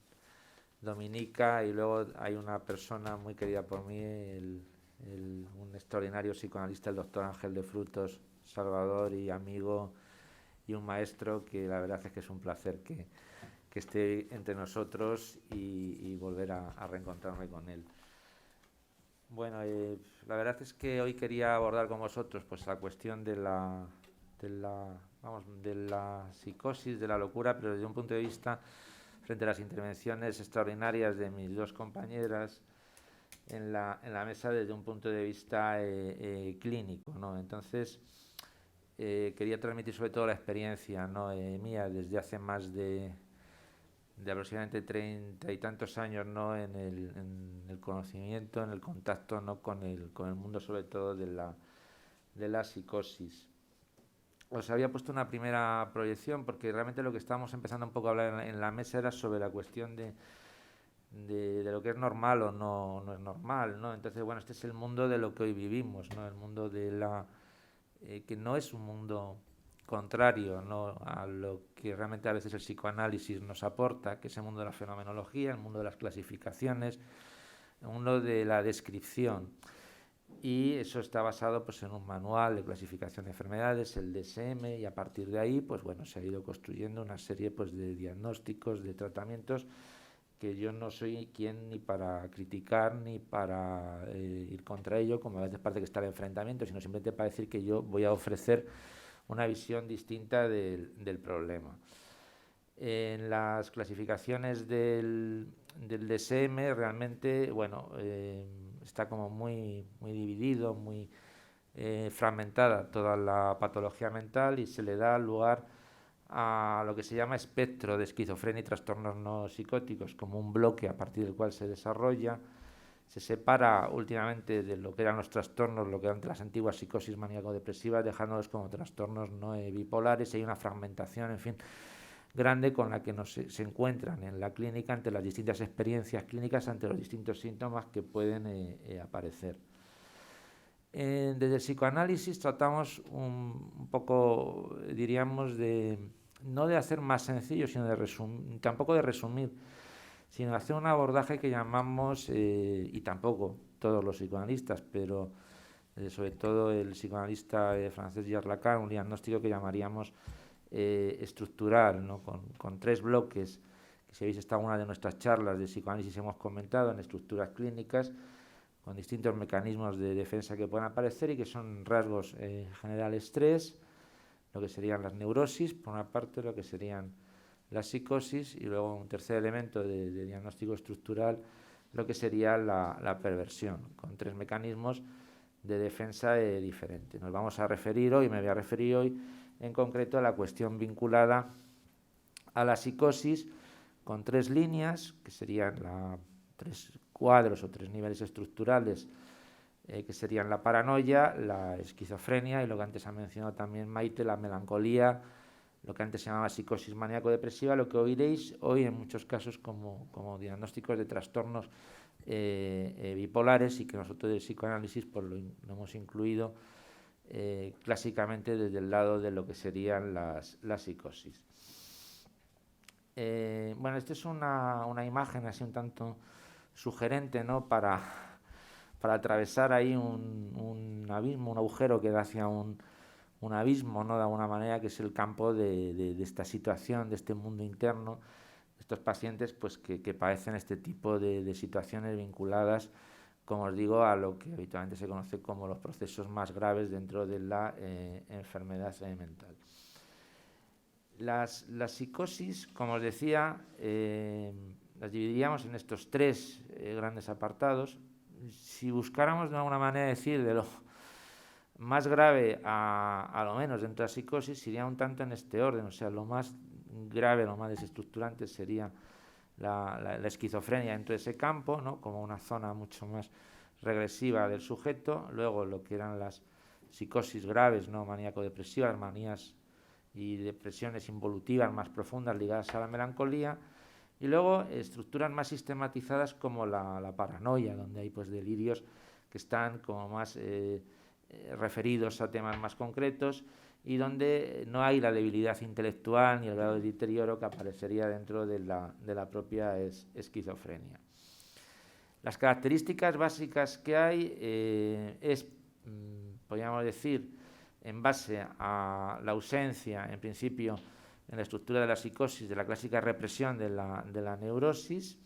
Dominica, y luego hay una persona muy querida por mí, un extraordinario psicoanalista, el doctor Ángel de Frutos, Salvador y amigo y un maestro, que la verdad es que es un placer que esté entre nosotros y volver a reencontrarme con él. Bueno, la verdad es que hoy quería abordar con vosotros pues la cuestión de la psicosis, de la locura, pero desde un punto de vista frente a las intervenciones extraordinarias de mis dos compañeras en la mesa, desde un punto de vista clínico, ¿no? Entonces, quería transmitir sobre todo la experiencia, ¿no? Mía desde hace más de aproximadamente 30 y tantos años, ¿no? en el conocimiento, en el contacto, ¿no? con el mundo, sobre todo de la psicosis. Os había puesto una primera proyección porque realmente lo que estábamos empezando un poco a hablar en la mesa era sobre la cuestión de lo que es normal o no es normal, ¿no? Entonces, bueno, este es el mundo de lo que hoy vivimos, ¿no? El mundo de que no es un mundo contrario, ¿no? a lo que realmente a veces el psicoanálisis nos aporta, que es el mundo de la fenomenología, el mundo de las clasificaciones, el mundo de la descripción. Y eso está basado pues en un manual de clasificación de enfermedades, el DSM, y a partir de ahí pues bueno, se ha ido construyendo una serie pues de diagnósticos, de tratamientos, que yo no soy quien ni para criticar ni para ir contra ello, como a veces parece que está el enfrentamiento, sino simplemente para decir que yo voy a ofrecer una visión distinta del problema. En las clasificaciones del DSM realmente, bueno, está como muy dividido, muy fragmentada toda la patología mental, y se le da lugar a lo que se llama espectro de esquizofrenia y trastornos no psicóticos, como un bloque a partir del cual se desarrolla. Se separa últimamente de lo que eran los trastornos, lo que eran las antiguas psicosis maníaco-depresivas, dejándolos como trastornos no bipolares. Hay una fragmentación, en fin, grande con la que se encuentran en la clínica ante las distintas experiencias clínicas, ante los distintos síntomas que pueden aparecer. Desde el psicoanálisis tratamos un poco, diríamos, no de hacer más sencillo, sino tampoco de resumir, sino de hacer un abordaje que llamamos, y tampoco todos los psicoanalistas, pero sobre todo el psicoanalista francés Jacques Lacan, un diagnóstico que llamaríamos estructural, ¿no? con 3 bloques, que si habéis estado en una de nuestras charlas de psicoanálisis hemos comentado, en estructuras clínicas, con distintos mecanismos de defensa que pueden aparecer y que son rasgos generales 3, lo que serían las neurosis, por una parte, lo que serían la psicosis, y luego un tercer elemento de diagnóstico estructural, lo que sería la perversión, con 3 mecanismos de defensa diferentes. Nos vamos a referir hoy, me voy a referir hoy en concreto a la cuestión vinculada a la psicosis, con 3 líneas, que serían 3 cuadros o 3 niveles estructurales, que serían la paranoia, la esquizofrenia y lo que antes ha mencionado también Maite, la melancolía, lo que antes se llamaba psicosis maníaco-depresiva, lo que oiréis hoy en muchos casos como diagnósticos de trastornos bipolares, y que nosotros de psicoanálisis pues lo hemos incluido clásicamente desde el lado de lo que serían las psicosis. Bueno, esta es una imagen así un tanto sugerente, ¿no? para atravesar ahí un abismo, un agujero que da hacia un abismo, ¿no? De alguna manera, que es el campo de esta situación, de este mundo interno, de estos pacientes pues que padecen este tipo de situaciones vinculadas como os digo, a lo que habitualmente se conoce como los procesos más graves dentro de la enfermedad mental. Las psicosis, como os decía, las dividiríamos en estos tres grandes apartados. Si buscáramos de alguna manera decir de lo más grave a lo menos dentro de la psicosis, iría un tanto en este orden. O sea, lo más grave, lo más desestructurante sería la esquizofrenia dentro de ese campo, ¿no? Como una zona mucho más regresiva del sujeto. Luego lo que eran las psicosis graves, ¿no? Maníaco-depresivas, manías y depresiones involutivas más profundas ligadas a la melancolía. Y luego estructuras más sistematizadas como la paranoia, donde hay pues delirios que están como más referidos a temas más concretos y donde no hay la debilidad intelectual ni el grado de deterioro que aparecería dentro de la propia esquizofrenia. Las características básicas que hay podríamos decir, en base a la ausencia, en principio, en la estructura de la psicosis, de la clásica represión de la neurosis.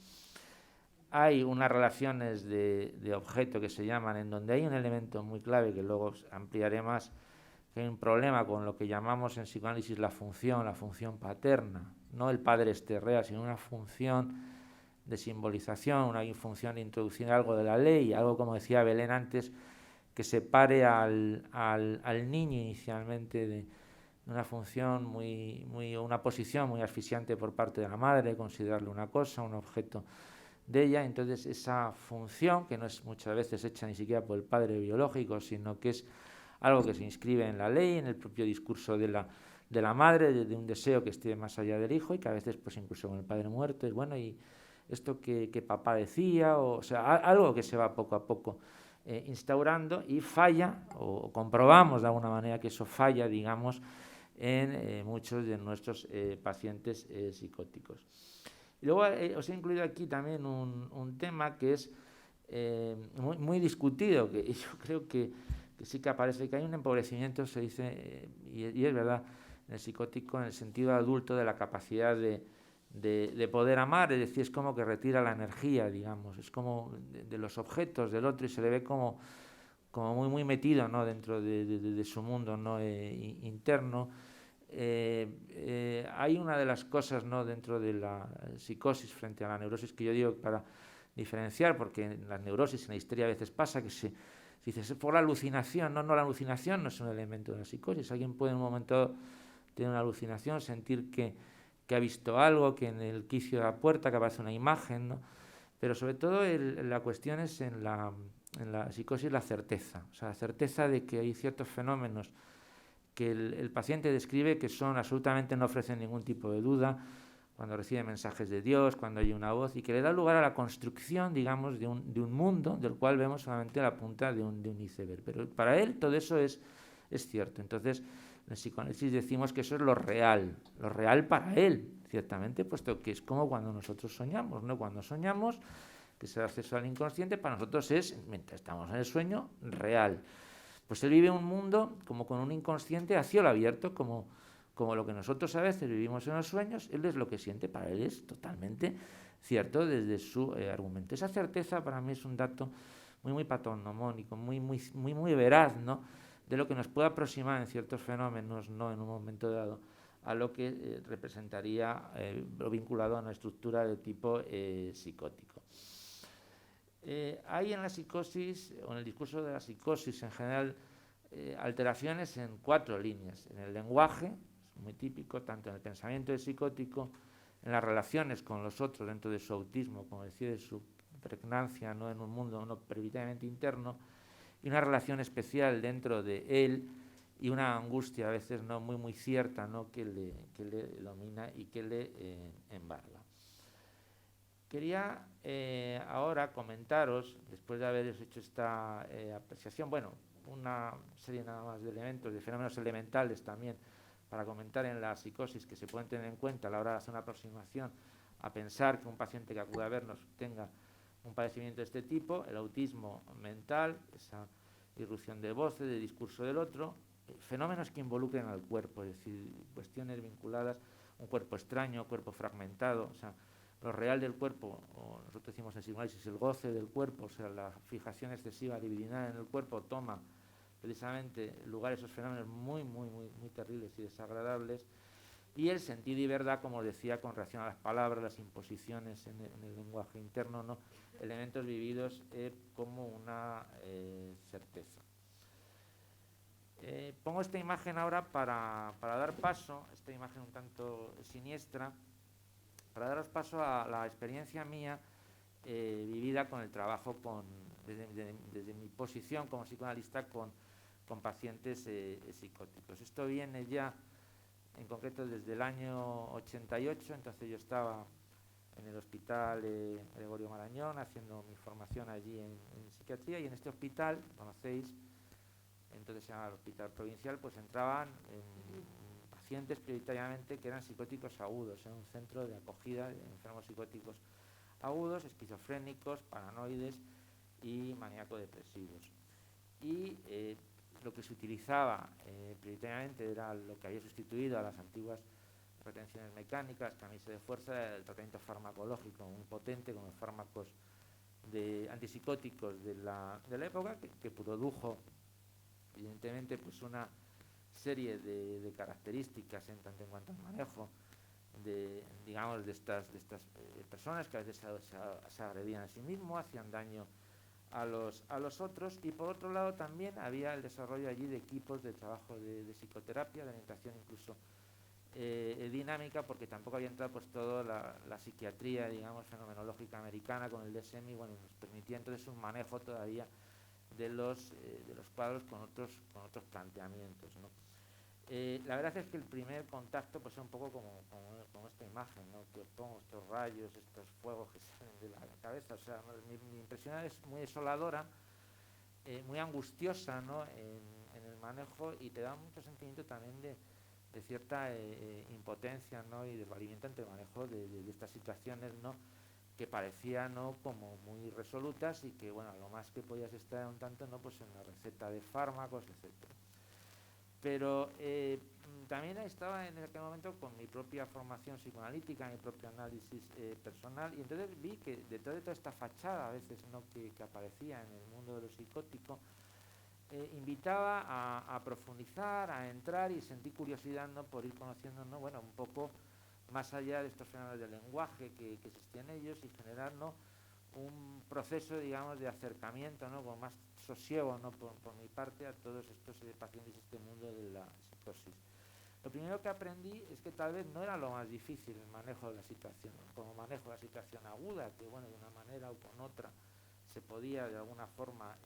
Hay unas relaciones de objeto que se llaman, en donde hay un elemento muy clave que luego ampliaré más, que hay un problema con lo que llamamos en psicoanálisis la función paterna, no el padre real, sino una función de simbolización, una función de introducir algo de la ley, algo, como decía Belén antes, que separe al niño inicialmente de una función una posición muy asfixiante por parte de la madre, considerarle una cosa, un objeto de ella. Entonces esa función, que no es muchas veces hecha ni siquiera por el padre biológico, sino que es algo que se inscribe en la ley, en el propio discurso de la madre, de un deseo que esté más allá del hijo, y que a veces pues incluso con el padre muerto es bueno, y esto que papá decía, o sea, algo que se va poco a poco instaurando, y falla, o comprobamos de alguna manera que eso falla, digamos, en muchos de nuestros pacientes psicóticos. Y luego os he incluido aquí también un tema que es muy discutido, que yo creo que sí que aparece, que hay un empobrecimiento, se dice, y es verdad, en el psicótico, en el sentido adulto de la capacidad de poder amar, es decir, es como que retira la energía, digamos, es como de los objetos del otro, y se le ve como muy metido, ¿no? Dentro de su mundo, ¿no? Interno. Hay una de las cosas, ¿no? Dentro de la psicosis frente a la neurosis, que yo digo para diferenciar, porque en las neurosis, en la histeria a veces pasa que se dice, es por la alucinación. No, la alucinación no es un elemento de la psicosis. Alguien puede en un momento tener una alucinación, sentir que ha visto algo, que en el quicio de la puerta que aparece una imagen, ¿no? Pero sobre todo la cuestión es en la psicosis la certeza, o sea, la certeza de que hay ciertos fenómenos que el paciente describe que son absolutamente, no ofrecen ningún tipo de duda, cuando recibe mensajes de Dios, cuando hay una voz, y que le da lugar a la construcción, digamos, de un mundo del cual vemos solamente la punta de un iceberg. Pero para él todo eso es cierto. Entonces, en psicoanálisis decimos que eso es lo real para él, ciertamente, puesto que es como cuando nosotros soñamos, ¿no? Cuando soñamos, que es el acceso al inconsciente, para nosotros es, mientras estamos en el sueño, real. Pues él vive un mundo como con un inconsciente a cielo abierto, como lo que nosotros a veces vivimos en los sueños. Él es lo que siente, para él es totalmente cierto desde su argumento. Esa certeza para mí es un dato muy patognomónico, muy veraz, ¿no? De lo que nos puede aproximar en ciertos fenómenos, no en un momento dado, a lo que representaría lo vinculado a una estructura de tipo psicótico. Hay en la psicosis, o en el discurso de la psicosis en general, alteraciones en 4 líneas. En el lenguaje, es muy típico, tanto en el pensamiento del psicótico, en las relaciones con los otros dentro de su autismo, como decía, de su pregnancia, ¿no? En un mundo no prioritariamente interno, y una relación especial dentro de él, y una angustia a veces no muy cierta, ¿no? que le domina y que le embarga. Quería ahora comentaros, después de haberos hecho esta apreciación, bueno, una serie nada más de elementos, de fenómenos elementales también, para comentar en la psicosis, que se pueden tener en cuenta a la hora de hacer una aproximación a pensar que un paciente que acude a vernos tenga un padecimiento de este tipo: el autismo mental, esa irrupción de voces, de discurso del otro, fenómenos que involucren al cuerpo, es decir, cuestiones vinculadas a un cuerpo extraño, cuerpo fragmentado, o sea, lo real del cuerpo, o nosotros decimos en psicoanálisis el goce del cuerpo, o sea, la fijación excesiva libidinal en el cuerpo toma precisamente lugar a esos fenómenos muy terribles y desagradables, y el sentido y verdad, como os decía, con relación a las palabras, las imposiciones en el lenguaje interno, ¿no? Elementos vividos como una certeza. Pongo esta imagen ahora para dar paso, esta imagen un tanto siniestra, para daros paso a la experiencia mía vivida con el trabajo desde mi posición como psicoanalista con pacientes psicóticos. Esto viene ya en concreto desde el año 88, entonces yo estaba en el hospital Gregorio Marañón haciendo mi formación allí en psiquiatría, y en este hospital, conocéis, entonces se llama el Hospital Provincial, pues entraban pacientes prioritariamente que eran psicóticos agudos, en un centro de acogida de enfermos psicóticos agudos, esquizofrénicos, paranoides y maníaco-depresivos. Y lo que se utilizaba prioritariamente era lo que había sustituido a las antiguas retenciones mecánicas, camisas de fuerza, era el tratamiento farmacológico muy potente con los fármacos antipsicóticos de la época, que produjo evidentemente pues una serie de características en tanto en cuanto al manejo de estas personas que a veces se agredían a sí mismos, hacían daño a los otros, y por otro lado también había el desarrollo allí de equipos de trabajo de psicoterapia, de orientación incluso dinámica, porque tampoco había entrado pues toda la psiquiatría, digamos, fenomenológica americana con el DSM, y bueno, nos permitía entonces un manejo todavía de los cuadros con otros planteamientos, ¿no? La verdad es que el primer contacto pues es un poco como esta imagen, ¿no? Que os pongo, estos rayos, estos fuegos que salen de la cabeza, o sea, mi impresión es muy desoladora, muy angustiosa, ¿no? en el manejo, y te da mucho sentimiento también de cierta impotencia, ¿no? Y desvalimiento ante el manejo de estas situaciones, ¿no? Que parecían, ¿no? Como muy resolutas, y que bueno, lo más que podías estar un tanto, ¿no? Pues en la receta de fármacos, etcétera. Pero también estaba en aquel momento con mi propia formación psicoanalítica, mi propio análisis personal, y entonces vi que detrás de toda esta fachada a veces, ¿no? que aparecía en el mundo de lo psicótico, invitaba a profundizar, a entrar, y sentí curiosidad, ¿no? Por ir conociendo, ¿no? Bueno, un poco más allá de estos fenómenos del lenguaje que existían ellos, y generar, ¿no? Un proceso, digamos, de acercamiento, ¿no? Con más sosiego, ¿no? por mi parte, a todos estos pacientes de este mundo de la psicosis. Lo primero que aprendí es que tal vez no era lo más difícil el manejo de la situación, como manejo de la situación aguda, que bueno, de una manera o con otra se podía de alguna forma,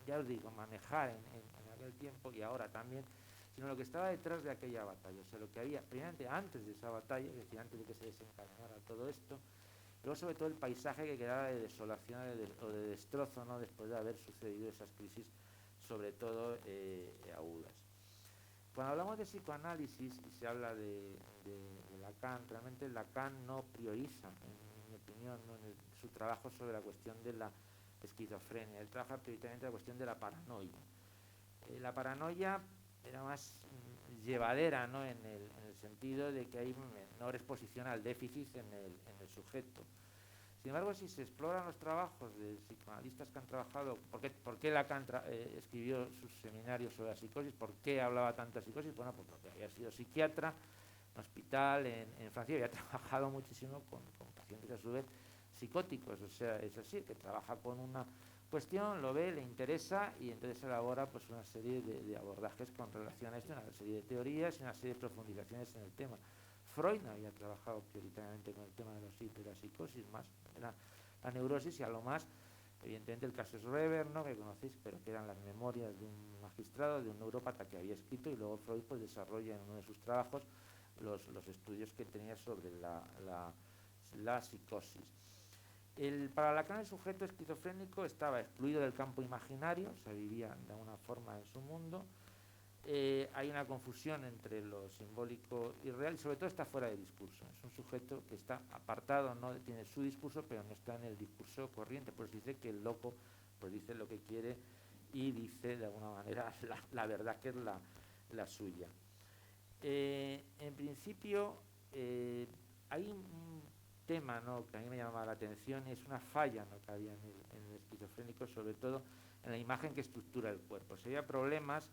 ya os digo, manejar en aquel tiempo y ahora también, sino lo que estaba detrás de aquella batalla, o sea, lo que había, primeramente antes de esa batalla, es decir, antes de que se desencadenara todo esto, luego sobre todo el paisaje que quedaba de desolación o de destrozo, ¿no? Después de haber sucedido esas crisis, sobre todo agudas. Cuando hablamos de psicoanálisis y se habla de Lacan, realmente Lacan no prioriza, en mi opinión, ¿no? en su trabajo sobre la cuestión de la esquizofrenia. Él trabaja prioritariamente la cuestión de la paranoia. La paranoia era más llevadera, ¿no? en el sentido de que hay menor exposición al déficit en el sujeto. Sin embargo, si se exploran los trabajos de psicoanalistas que han trabajado, ¿por qué Lacan escribió sus seminarios sobre la psicosis? ¿Por qué hablaba tanto de psicosis? Bueno, pues porque había sido psiquiatra en hospital en Francia, y había trabajado muchísimo con pacientes a su vez psicóticos, o sea, es así, que trabaja con una cuestión, lo ve, le interesa, y entonces elabora pues una serie de abordajes con relación a esto, una serie de teorías y una serie de profundizaciones en el tema. Freud no había trabajado prioritariamente con el tema de la psicosis, más era la neurosis, y a lo más, evidentemente el caso es Reber, ¿no? que conocéis, pero que eran las memorias de un magistrado, de un neurópata que había escrito, y luego Freud pues desarrolla en uno de sus trabajos los estudios que tenía sobre la psicosis. Para Lacan el sujeto esquizofrénico estaba excluido del campo imaginario, o sea, vivía de alguna forma en su mundo. Hay una confusión entre lo simbólico y real, y sobre todo está fuera de discurso. Es un sujeto que está apartado, no tiene su discurso, pero no está en el discurso corriente. Pues dice que el loco pues dice lo que quiere y dice de alguna manera la verdad que es la suya. En principio hay hay un tema, ¿no?, que a mí me llamaba la atención, y es una falla, ¿no?, que había en el esquizofrénico, sobre todo en la imagen que estructura el cuerpo. Se había problemas,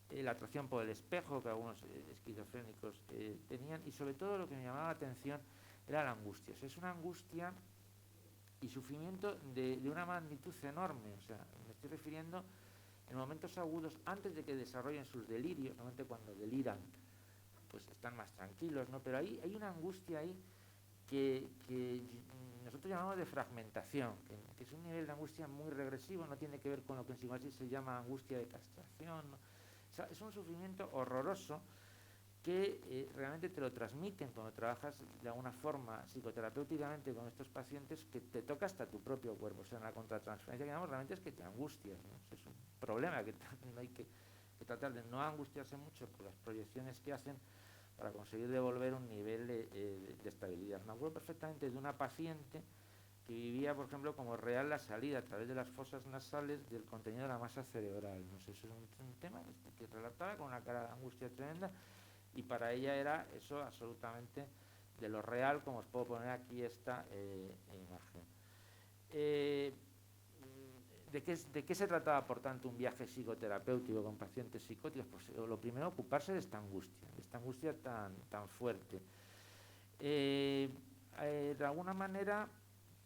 la atracción por el espejo que algunos esquizofrénicos tenían, y sobre todo lo que me llamaba la atención era la angustia. O sea, es una angustia y sufrimiento de una magnitud enorme. O sea, me estoy refiriendo en momentos agudos, antes de que desarrollen sus delirios. Normalmente cuando deliran, pues están más tranquilos, ¿no? Pero hay una angustia ahí que nosotros llamamos de fragmentación, que es un nivel de angustia muy regresivo, no tiene que ver con lo que en psicoanálisis se llama angustia de castración, ¿no? O sea, es un sufrimiento horroroso que realmente te lo transmiten cuando trabajas de alguna forma psicoterapéuticamente con estos pacientes, que te toca hasta tu propio cuerpo. O sea, en la contratransferencia que llamamos realmente es que te angustias, ¿no? O sea, es un problema que hay que tratar de no angustiarse mucho por las proyecciones que hacen para conseguir devolver un nivel de estabilidad. Me acuerdo perfectamente de una paciente que vivía, por ejemplo, como real la salida a través de las fosas nasales del contenido de la masa cerebral. No sé, eso es un tema que relataba con una cara de angustia tremenda, y para ella era eso absolutamente de lo real, como os puedo poner aquí esta imagen. ¿De qué se trataba, por tanto, un viaje psicoterapéutico con pacientes psicóticos? Pues lo primero, ocuparse de esta angustia tan fuerte. De alguna manera,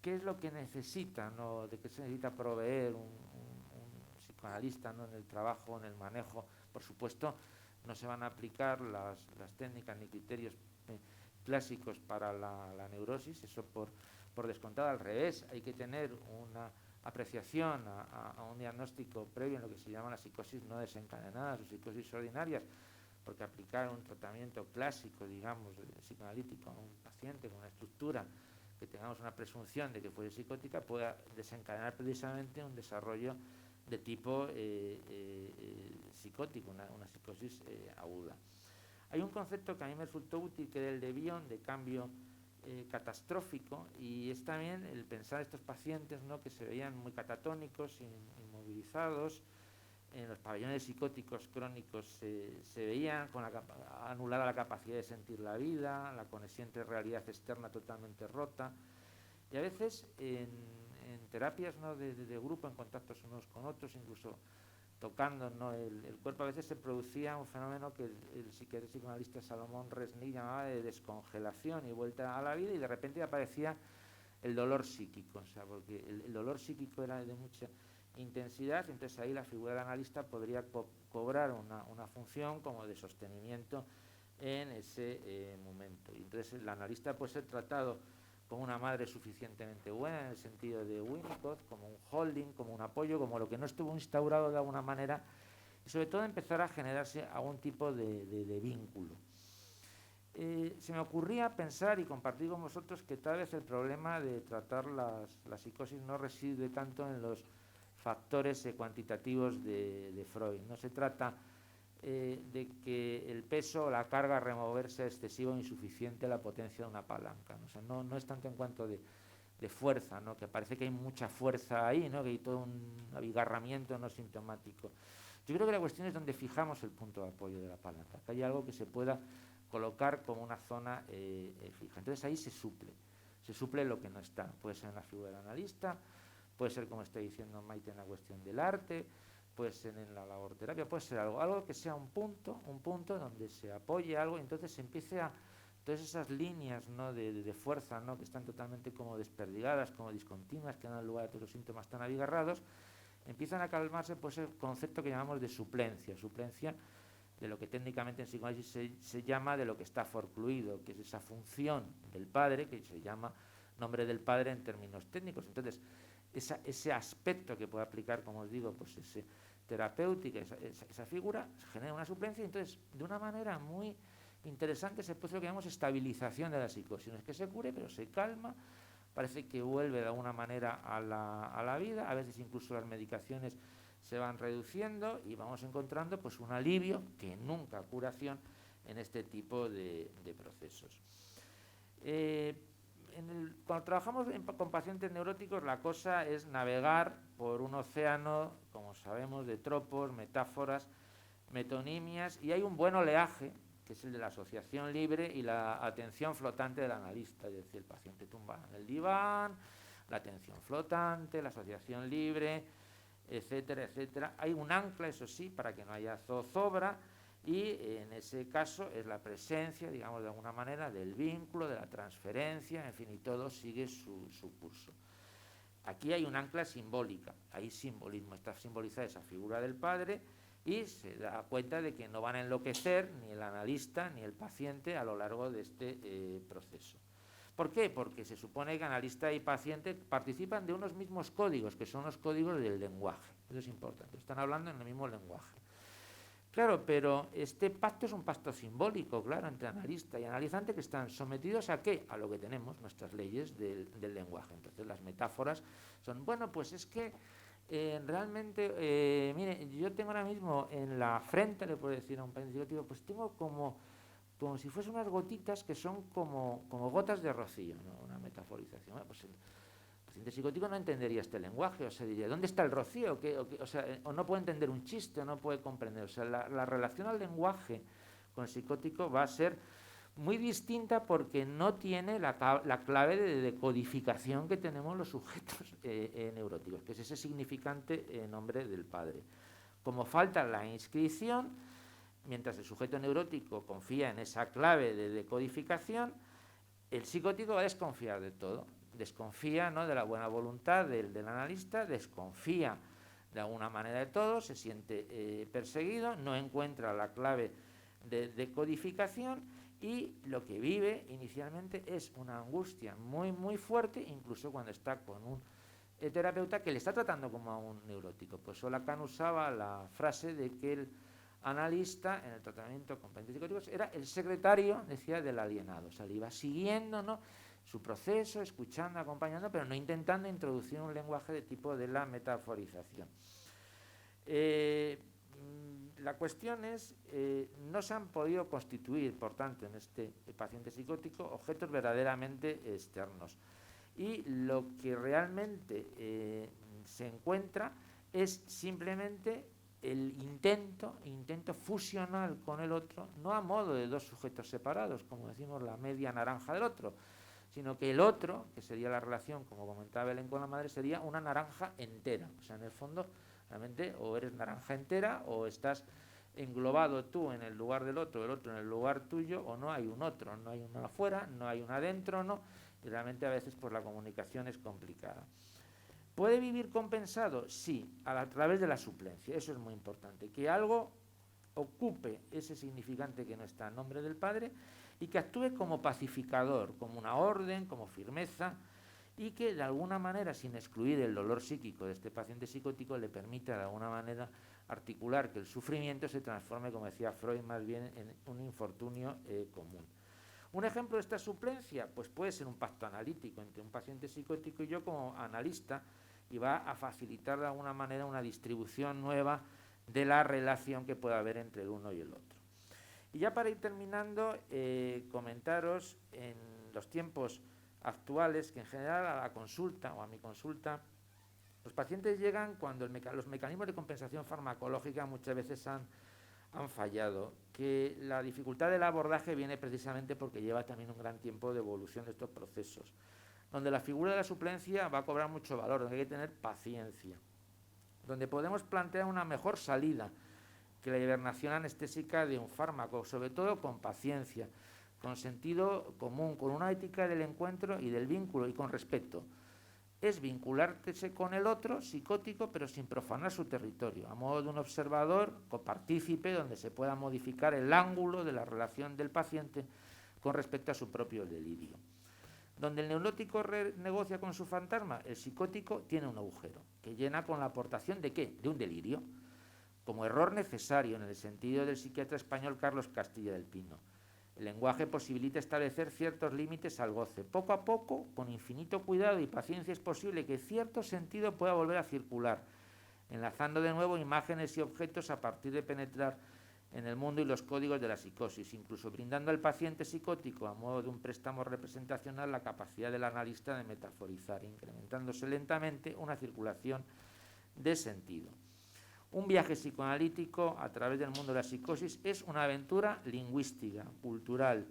¿qué es lo que necesita, ¿no?, de qué se necesita proveer un psicoanalista, ¿no?, en el trabajo, en el manejo? Por supuesto, no se van a aplicar las técnicas ni criterios clásicos para la neurosis, eso por descontado. Al revés, hay que tener una apreciación a un diagnóstico previo en lo que se llama la psicosis no desencadenadas o psicosis ordinarias, porque aplicar un tratamiento clásico, digamos, psicoanalítico a un paciente con una estructura que tengamos una presunción de que fuese psicótica pueda desencadenar precisamente un desarrollo de tipo psicótico, una psicosis aguda. Hay un concepto que a mí me resultó útil, que era el de Bion, de cambio catastrófico, y es también el pensar estos pacientes, ¿no?, que se veían muy catatónicos, inmovilizados. En los pabellones psicóticos crónicos se veían con anulada la capacidad de sentir la vida, la conexión entre realidad externa totalmente rota. Y a veces en terapias, ¿no?, de grupo, en contactos unos con otros, incluso tocando, ¿no?, el cuerpo, a veces se producía un fenómeno que el psiquiatra psicoanalista Salomón Resnick llamaba de descongelación y vuelta a la vida, y de repente aparecía el dolor psíquico. O sea, porque el dolor psíquico era de mucha intensidad, entonces ahí la figura del analista podría cobrar una función como de sostenimiento en ese momento. Y entonces el analista puede ser tratado como una madre suficientemente buena, en el sentido de Winnicott, como un holding, como un apoyo, como lo que no estuvo instaurado de alguna manera, y sobre todo empezar a generarse algún tipo de vínculo. Se me ocurría pensar y compartir con vosotros que tal vez el problema de tratar la psicosis no reside tanto en los factores cuantitativos de Freud. No se trata de que el peso o la carga a remover sea excesivo o insuficiente a la potencia de una palanca, ¿no? O sea, no es tanto en cuanto de fuerza, ¿no?, que parece que hay mucha fuerza ahí, ¿no?, que hay todo un abigarramiento no sintomático. Yo creo que la cuestión es donde fijamos el punto de apoyo de la palanca, que haya algo que se pueda colocar como una zona fija. Entonces ahí se suple lo que no está. Puede ser en la figura del analista, puede ser, como está diciendo Maite, en la cuestión del arte, puede ser en la laborterapia, puede ser algo que sea un punto donde se apoye algo, y entonces se empiece a todas esas líneas, ¿no?, de fuerza, ¿no?, que están totalmente como desperdigadas, como discontinuas, que dan lugar a todos los síntomas tan abigarrados, empiezan a calmarse por ese concepto que llamamos de suplencia de lo que técnicamente en psicoanálisis se llama de lo que está forcluido, que es esa función del padre, que se llama nombre del padre en términos técnicos. Entonces, ese aspecto que puede aplicar, como os digo, pues ese terapéutica, esa figura, genera una suplencia, y entonces, de una manera muy interesante, se produce lo que llamamos estabilización de la psicosis. No es que se cure, pero se calma, parece que vuelve de alguna manera a la vida, a veces incluso las medicaciones se van reduciendo y vamos encontrando pues un alivio, que nunca curación, en este tipo de procesos. Cuando trabajamos con pacientes neuróticos, la cosa es navegar por un océano, como sabemos, de tropos, metáforas, metonimias, y hay un buen oleaje que es el de la asociación libre y la atención flotante del analista, es decir, el paciente tumba en el diván, la atención flotante, la asociación libre, etcétera, etcétera. Hay un ancla, eso sí, para que no haya zozobra, y en ese caso es la presencia, digamos, de alguna manera, del vínculo, de la transferencia, en fin, y todo sigue su curso. Aquí hay un ancla simbólica, hay simbolismo, está simbolizada esa figura del padre, y se da cuenta de que no van a enloquecer ni el analista ni el paciente a lo largo de este proceso. ¿Por qué? Porque se supone que analista y paciente participan de unos mismos códigos, que son los códigos del lenguaje. Eso es importante, están hablando en el mismo lenguaje. Claro, pero este pacto es un pacto simbólico, claro, entre analista y analizante, que están sometidos ¿a qué? A lo que tenemos, nuestras leyes del lenguaje. Entonces las metáforas son, bueno, pues es que realmente, mire, yo tengo ahora mismo en la frente, le puedo decir a un paciente psicótico, pues tengo como si fuesen unas gotitas que son como gotas de rocío, ¿no? Una metaforización. Bueno, pues el paciente psicótico no entendería este lenguaje, o sea, diría, ¿dónde está el rocío? O no puede entender un chiste, o no puede comprender. O sea, la relación al lenguaje con el psicótico va a ser muy distinta porque no tiene la clave de decodificación que tenemos los sujetos neuróticos, que es ese significante nombre del padre. Como falta la inscripción, mientras el sujeto neurótico confía en esa clave de decodificación, el psicótico va a desconfiar de todo. Desconfía, ¿no?, de la buena voluntad del analista, desconfía de alguna manera de todo, se siente perseguido, no encuentra la clave de decodificación, y lo que vive inicialmente es una angustia muy, muy fuerte, incluso cuando está con un terapeuta que le está tratando como a un neurótico. Pues Lacan usaba la frase de que el analista en el tratamiento con pacientes psicóticos era el secretario, decía, del alienado. O sea, le iba siguiendo, ¿no?, su proceso, escuchando, acompañando, pero no intentando introducir un lenguaje de tipo de la metaforización. La cuestión es, no se han podido constituir, por tanto, en este paciente psicótico, objetos verdaderamente externos. Y lo que realmente se encuentra es simplemente el intento fusional con el otro, no a modo de dos sujetos separados, como decimos, la media naranja del otro, sino que el otro, que sería la relación, como comentaba Belén con la madre, sería una naranja entera. O sea, en el fondo, realmente, o eres naranja entera, o estás englobado tú en el lugar del otro, el otro en el lugar tuyo, o no hay un otro, no hay uno afuera, no hay uno adentro, ¿no? Y realmente a veces pues la comunicación es complicada. ¿Puede vivir compensado? Sí, a través de la suplencia. Eso es muy importante, que algo ocupe ese significante que no está en nombre del padre y que actúe como pacificador, como una orden, como firmeza, y que de alguna manera, sin excluir el dolor psíquico de este paciente psicótico, le permita de alguna manera articular que el sufrimiento se transforme, como decía Freud, más bien en un infortunio común. Un ejemplo de esta suplencia pues puede ser un pacto analítico entre un paciente psicótico y yo como analista, y va a facilitar de alguna manera una distribución nueva de la relación que pueda haber entre el uno y el otro. Y ya para ir terminando, comentaros en los tiempos actuales que en general a la consulta o a mi consulta los pacientes llegan cuando los mecanismos de compensación farmacológica muchas veces han fallado, que la dificultad del abordaje viene precisamente porque lleva también un gran tiempo de evolución de estos procesos, donde la figura de la suplencia va a cobrar mucho valor, donde hay que tener paciencia, donde podemos plantear una mejor salida que la hibernación anestésica de un fármaco, sobre todo con paciencia, con sentido común, con una ética del encuentro y del vínculo y con respeto. Es vincularse con el otro psicótico, pero sin profanar su territorio, a modo de un observador copartícipe donde se pueda modificar el ángulo de la relación del paciente con respecto a su propio delirio. Donde el neurótico negocia con su fantasma, el psicótico tiene un agujero que llena con la aportación ¿de qué? De un delirio, como error necesario en el sentido del psiquiatra español Carlos Castilla del Pino. El lenguaje posibilita establecer ciertos límites al goce. Poco a poco, con infinito cuidado y paciencia, es posible que cierto sentido pueda volver a circular, enlazando de nuevo imágenes y objetos a partir de penetrar en el mundo y los códigos de la psicosis, incluso brindando al paciente psicótico, a modo de un préstamo representacional, la capacidad del analista de metaforizar, incrementándose lentamente una circulación de sentido. Un viaje psicoanalítico a través del mundo de la psicosis es una aventura lingüística, cultural,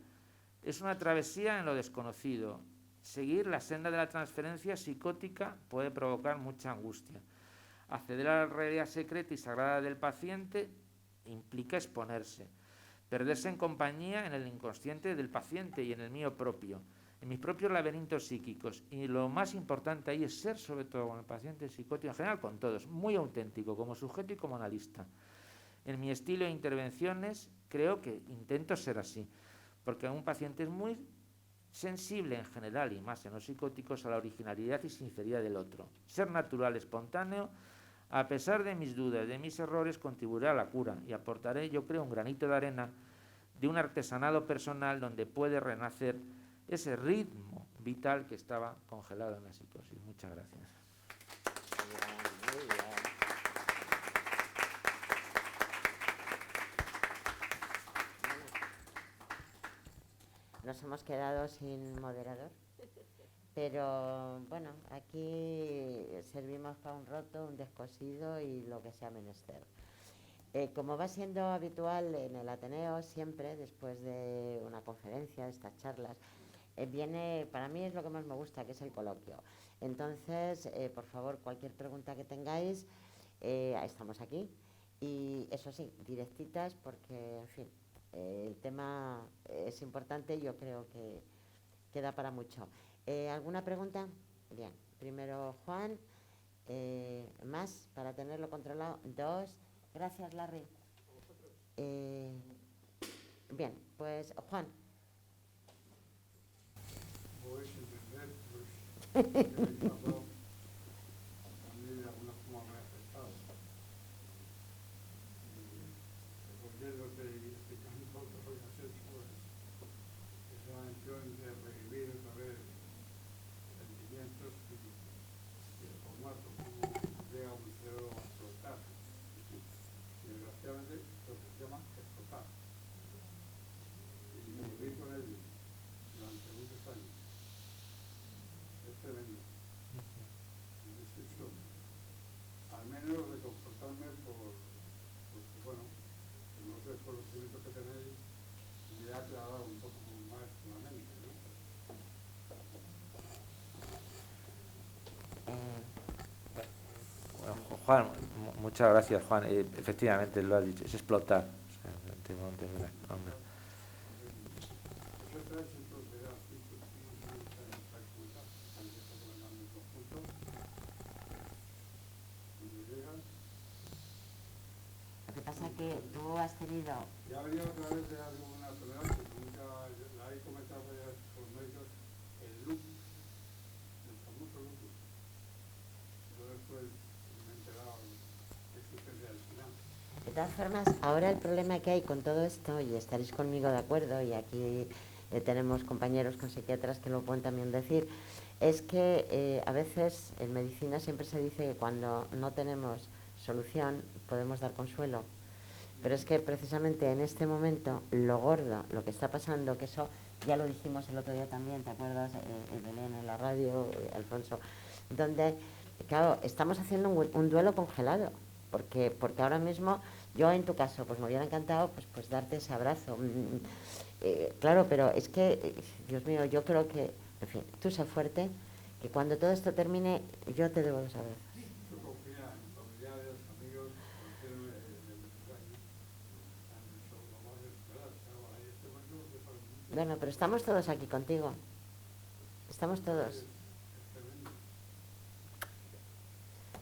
es una travesía en lo desconocido. Seguir la senda de la transferencia psicótica puede provocar mucha angustia. Acceder a la realidad secreta y sagrada del paciente implica exponerse, perderse en compañía en el inconsciente del paciente y en el mío propio, en mis propios laberintos psíquicos. Y lo más importante ahí es ser, sobre todo con el paciente psicótico, en general con todos, muy auténtico como sujeto y como analista. En mi estilo de intervenciones creo que intento ser así, porque un paciente es muy sensible en general, y más en los psicóticos, a la originalidad y sinceridad del otro. Ser natural, espontáneo, a pesar de mis dudas, de mis errores, contribuirá a la cura y aportaré, yo creo, un granito de arena de un artesanado personal donde puede renacer ese ritmo vital que estaba congelado en la psicosis. Muchas gracias. Muy bien. Nos hemos quedado sin moderador, pero bueno, aquí servimos para un roto, un descosido y lo que sea menester. Como va siendo habitual en el Ateneo, siempre después de una conferencia, de estas charlas, viene, para mí es lo que más me gusta, que es el coloquio. Entonces, por favor, cualquier pregunta que tengáis, estamos aquí. Y eso sí, directitas, porque, en fin, el tema es importante y yo creo que da para mucho. ¿Alguna pregunta? Bien, primero Juan, más para tenerlo controlado. 2, gracias Larry. Bien, pues Juan. Podéis entender, pues, que habéis hablado, a mí de alguna forma me ha afectado. Oyéndote y explicando lo que has hecho, pues, esa mención de revivir otra vez sentimientos y el formato, como llega un cerebro a explotar. Y desgraciadamente lo que se llama explotar. Y vivir con ello durante muchos años. Es tremendo. Necesito, al menos, reconfortarme porque, bueno, no sé el conocimiento que tenéis, me ha aclarado un poco más la mente, ¿no? Bueno, Juan, muchas gracias, Juan. Efectivamente, lo has dicho, es explotar. O sea, hombre. Vosotras, entonces, así, pues, no se me gusta esta cuenta, también está comentando en conjunto, cuando llegan. Lo que pasa es que tú has tenido... Ya ha venido otra vez de alguna enfermedad que nunca la he comentado ya con médicos, el lupus, el famoso lupus. Pero después me he enterado de existencia del final. De todas formas, ahora el problema que hay con todo esto, y estaréis conmigo de acuerdo, y aquí tenemos compañeros con psiquiatras que lo pueden también decir, es que a veces en medicina siempre se dice que cuando no tenemos solución podemos dar consuelo. Pero es que precisamente en este momento lo gordo, lo que está pasando, que eso ya lo dijimos el otro día también, ¿te acuerdas? Belén en la radio, Alfonso, donde, claro, estamos haciendo un duelo congelado, porque ahora mismo, yo en tu caso, pues me hubiera encantado pues darte ese abrazo. Claro, pero es que, Dios mío, yo creo que, en fin, tú sé fuerte, que cuando todo esto termine, yo te debo los abrazos. Yo confía en familiares, amigos, cualquier daño, han hecho lo más esperar. Claro, ahí este momento que saben mucho. Bueno, pero estamos todos aquí contigo. Estamos todos. Es tremendo.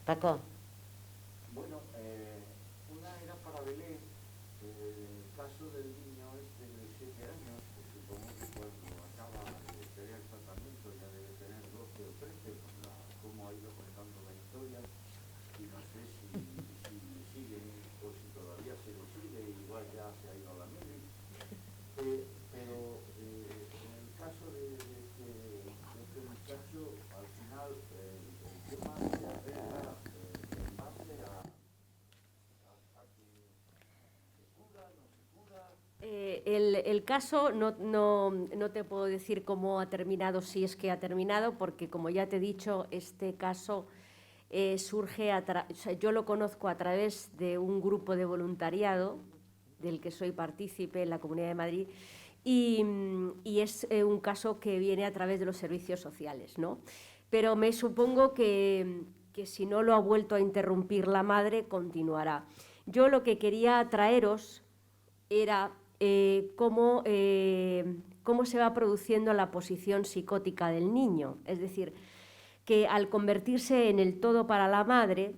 Paco. Bueno, una era para Belén, el caso del niño este de 7 años, que supongo que cuando acaba de tener el tratamiento ya debe tener 12 o 13, cómo ha ido contando la historia, y no sé si sigue o si todavía se lo sigue, igual ya se ha ido a la mili. Pero en el caso de este muchacho, al final el tema se arregla en base a que se cura, no se cura. El caso no te puedo decir cómo ha terminado, si es que ha terminado, porque como ya te he dicho, este caso surge, o sea, yo lo conozco a través de un grupo de voluntariado del que soy partícipe en la Comunidad de Madrid, y es un caso que viene a través de los servicios sociales, ¿no? Pero me supongo que si no lo ha vuelto a interrumpir la madre, continuará. Yo lo que quería traeros era cómo se va produciendo la posición psicótica del niño, es decir, que al convertirse en el todo para la madre,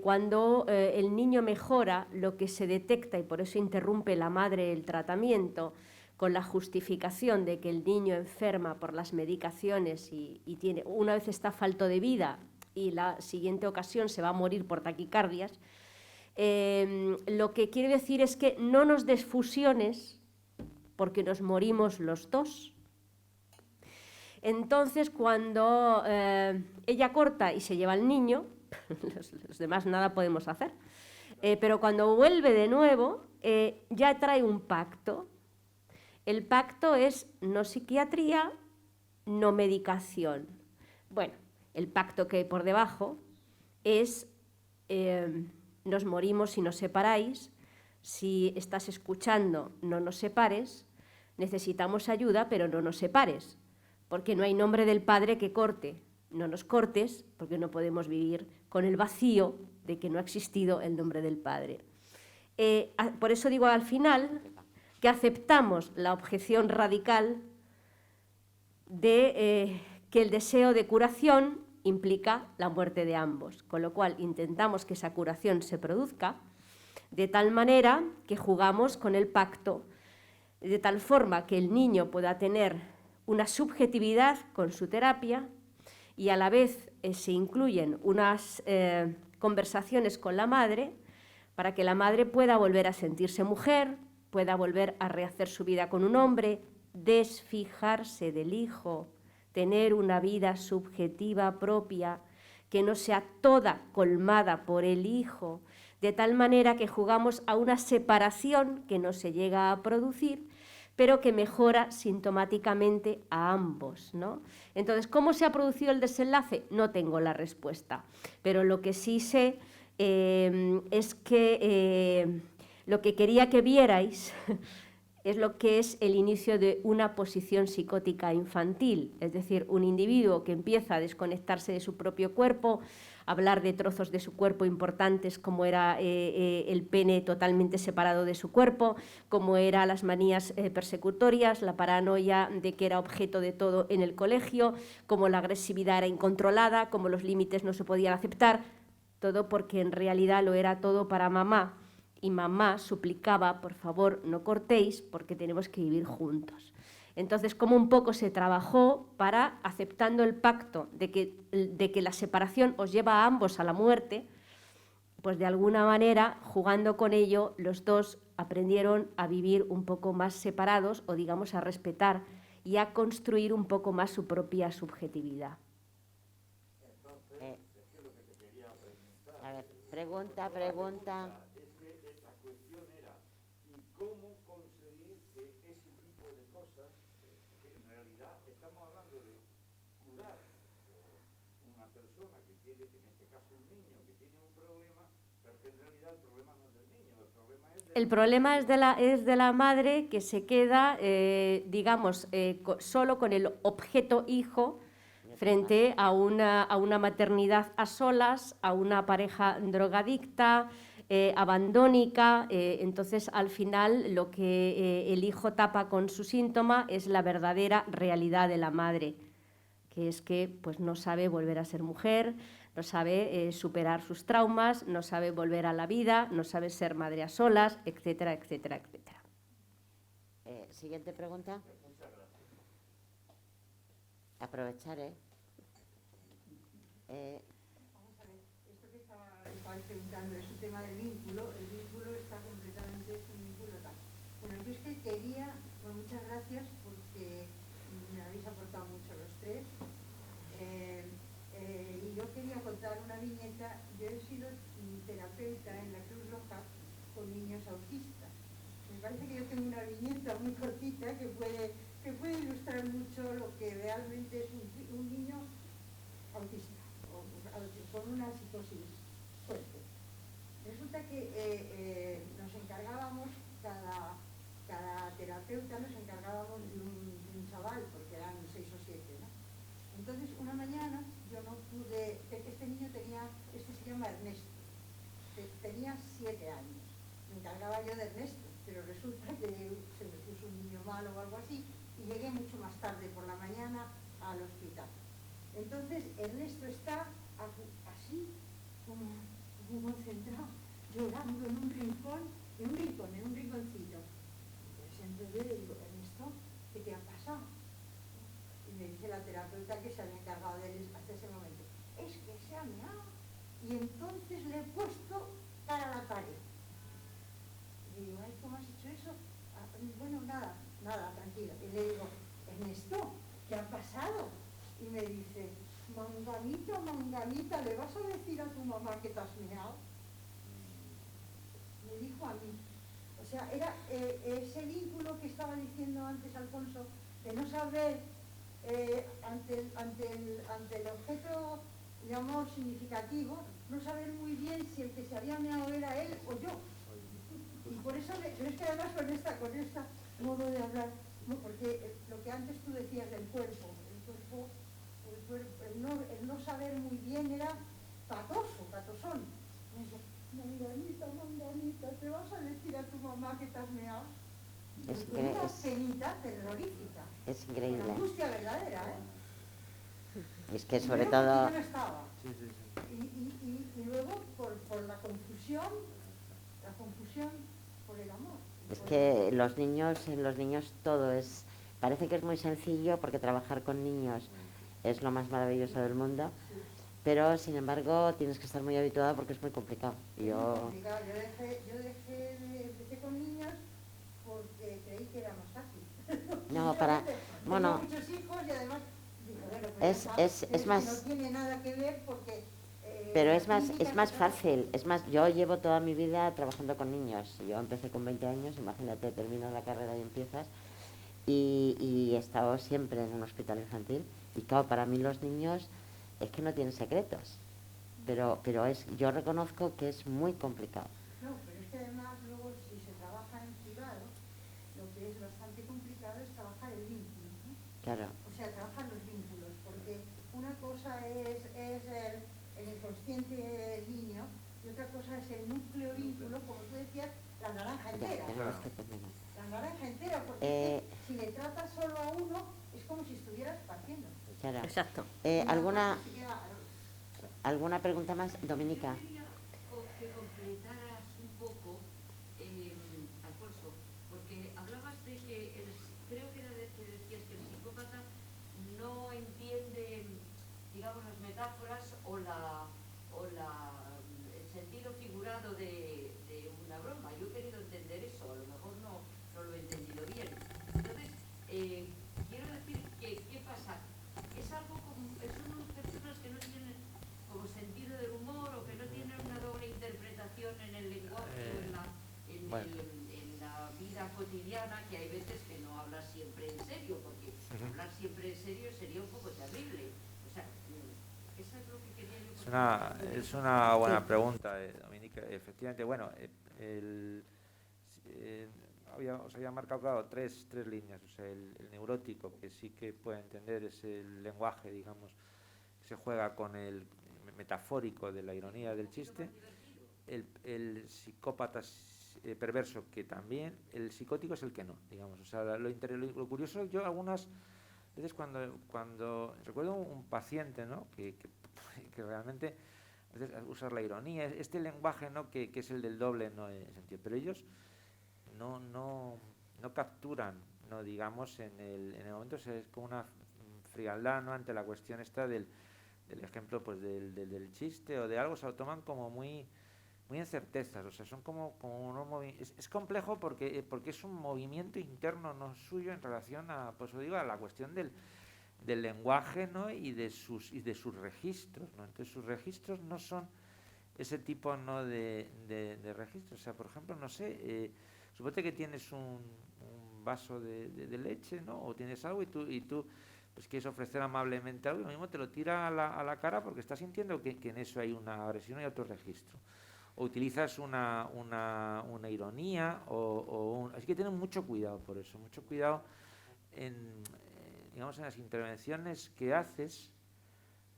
cuando el niño mejora, lo que se detecta, y por eso interrumpe la madre el tratamiento, con la justificación de que el niño enferma por las medicaciones y tiene, una vez está falto de vida y la siguiente ocasión se va a morir por taquicardias, lo que quiere decir es que no nos des fusiones porque nos morimos los dos. Entonces, cuando ella corta y se lleva al niño, los demás nada podemos hacer, pero cuando vuelve de nuevo, ya trae un pacto. El pacto es no psiquiatría, no medicación. Bueno, el pacto que hay por debajo es nos morimos si nos separáis, si estás escuchando no nos separes, necesitamos ayuda pero no nos separes, porque no hay nombre del Padre que corte. No nos cortes, porque no podemos vivir con el vacío de que no ha existido el nombre del Padre. Por eso digo al final que aceptamos la objeción radical de que el deseo de curación implica la muerte de ambos, con lo cual intentamos que esa curación se produzca de tal manera que jugamos con el pacto, de tal forma que el niño pueda tener una subjetividad con su terapia y a la vez se incluyen unas conversaciones con la madre para que la madre pueda volver a sentirse mujer, pueda volver a rehacer su vida con un hombre, desfijarse del hijo, tener una vida subjetiva propia, que no sea toda colmada por el hijo, de tal manera que jugamos a una separación que no se llega a producir, pero que mejora sintomáticamente a ambos, ¿no? Entonces, ¿cómo se ha producido el desenlace? No tengo la respuesta, pero lo que sí sé es que lo que quería que vierais es lo que es el inicio de una posición psicótica infantil, es decir, un individuo que empieza a desconectarse de su propio cuerpo, a hablar de trozos de su cuerpo importantes como era el pene totalmente separado de su cuerpo, como eran las manías persecutorias, la paranoia de que era objeto de todo en el colegio, como la agresividad era incontrolada, como los límites no se podían aceptar, todo porque en realidad lo era todo para mamá. Y mamá suplicaba, por favor, no cortéis porque tenemos que vivir juntos. Entonces, como un poco se trabajó para, aceptando el pacto de que la separación os lleva a ambos a la muerte, pues de alguna manera, jugando con ello, los dos aprendieron a vivir un poco más separados o, digamos, a respetar y a construir un poco más su propia subjetividad. A ver, pregunta. La cuestión era, ¿y cómo conseguir que ese tipo de cosas, que en realidad estamos hablando de curar una persona que tiene, en este caso un niño, que tiene un problema, pero que en realidad el problema no es del niño, el problema es de... El problema es de la madre que se queda, digamos, solo con el objeto hijo frente a una maternidad a solas, a una pareja drogadicta, abandónica. Entonces, al final, lo que el hijo tapa con su síntoma es la verdadera realidad de la madre, que es que pues, no sabe volver a ser mujer, no sabe superar sus traumas, no sabe volver a la vida, no sabe ser madre a solas, etcétera, etcétera, etcétera. Siguiente pregunta. Aprovechar, Vamos a ver, esto que estabais preguntando es un tema del vínculo, el vínculo está completamente, es un vínculo tal. Bueno, yo es que quería, pues muchas gracias porque me habéis aportado mucho los tres, y yo quería contar una viñeta. Yo he sido terapeuta en la Cruz Roja con niños autistas. Me parece que yo tengo una viñeta muy cortita que puede ilustrar mucho lo que realmente es un niño autista, o con una situación resulta que se me puso un niño malo o algo así y llegué mucho más tarde por la mañana al hospital. Entonces Ernesto está así, como concentrado, llorando en un rincón, en un rinconcito. Entonces entonces le digo, Ernesto, ¿qué te ha pasado? Y me dice la terapeuta que se había encargado de él hasta ese momento, es que se ha meado. Y entonces le he puesto cara a la pared. Y digo, ay, ¿cómo has hecho eso? Ah, bueno, nada, tranquila. Y le digo, Ernesto, ¿qué ha pasado? Y me dice, Manganita, ¿le vas a decir a tu mamá que te has meado? Me dijo a mí. O sea, era ese vínculo que estaba diciendo antes Alfonso, de no saber ante el objeto, digamos, significativo, no saber muy bien si el que se había meado era él o yo. Y por eso, pero es que además con este modo de hablar, no, porque lo que antes tú decías del cuerpo, el no saber muy bien era patosón. Me dice, Manganita, ¿te vas a decir a tu mamá que te has meado? Es Una penita terrorífica. Es increíble. Una angustia verdadera, ¿eh? Es que Primero sobre porque todo... yo no estaba. Y luego por la confusión por el amor. Es que en los niños todo es... Parece que es muy sencillo porque trabajar con niños es lo más maravilloso del mundo, pero sin embargo tienes que estar muy habituada porque es muy complicado. Yo empecé con niños porque creí que era más fácil. No, Tengo muchos hijos y además digo, bueno, pues es más... no tiene nada que ver porque... Pero es más fácil, yo llevo toda mi vida trabajando con niños. Yo empecé con 20 años, imagínate, terminas la carrera y empiezas. Y he estado siempre en un hospital infantil. Y claro, para mí los niños es que no tienen secretos. Pero yo reconozco que es muy complicado. No, pero es que además luego si se trabaja en privado, lo que es bastante complicado es trabajar el vínculo, ¿no? Claro. O sea, trabajar los vínculos, porque una cosa es el inconsciente niño y otra cosa es el núcleo vínculo, como tú decías, la naranja entera. La naranja entera, porque si le tratas solo a uno, es como si estuvieras partiendo. Claro. Exacto. ¿Alguna pregunta más, Dominica? Yo quería que completaras un poco, Alfonso, porque hablabas de que, creo que era de que decías que el psicópata no entiende, digamos, las metáforas o el sentido figurado de una broma. Yo he querido entender eso, a lo mejor no lo he entendido bien. Entonces, quiero decir que, ¿qué pasa? Es algo como, son unas personas que no tienen como sentido del humor o que no tienen una doble interpretación en el lenguaje o en la vida cotidiana, que hay veces que no hablas siempre en serio, porque hablar siempre en serio sería un poco terrible. O sea, eso es lo que quería yo. Es una buena pregunta, Dominica. Efectivamente, bueno, os había marcado, claro, tres líneas. O sea, el neurótico, que sí que puede entender, es el lenguaje, digamos, que se juega con el metafórico de la ironía del chiste. El psicópata perverso, que también. El psicótico es el que no, digamos. O sea, lo curioso, yo algunas veces cuando recuerdo un paciente, ¿no? que realmente a veces usar la ironía, este lenguaje, ¿no? que es el del doble, no en sentido, pero ellos no capturan, no, digamos, en el momento es como una frialdad, ¿no? Ante la cuestión esta del ejemplo, pues del chiste o de algo, se lo toman como muy en certezas. O sea, son como unos movimientos. Es complejo porque es un movimiento interno no suyo en relación a, pues os digo, a la cuestión del lenguaje, ¿no? y de sus registros, ¿no? Entonces sus registros no son ese tipo, ¿no? de registros. O sea, por ejemplo, no sé, suponte que tienes un vaso de leche, ¿no? O tienes algo y tú pues quieres ofrecer amablemente algo, y lo mismo te lo tira a la cara porque estás sintiendo que en eso hay una agresión y otro registro. O utilizas una ironía así que tienen mucho cuidado por eso, mucho cuidado digamos, en las intervenciones que haces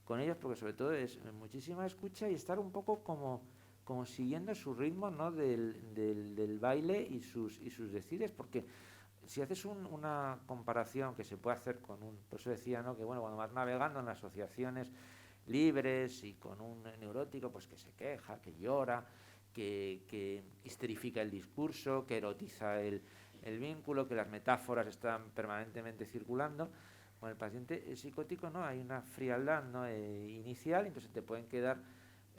con ellos, porque sobre todo es muchísima escucha y estar un poco como como siguiendo su ritmo, ¿no?, del baile y sus decides, porque si haces una comparación que se puede hacer con por eso decía, ¿no?, que bueno, cuando vas navegando en asociaciones libres y con un neurótico, pues que se queja, que llora, que histerifica el discurso, que erotiza el vínculo, que las metáforas están permanentemente circulando. Con el paciente psicótico, ¿no?, hay una frialdad, ¿no?, inicial, entonces te pueden quedar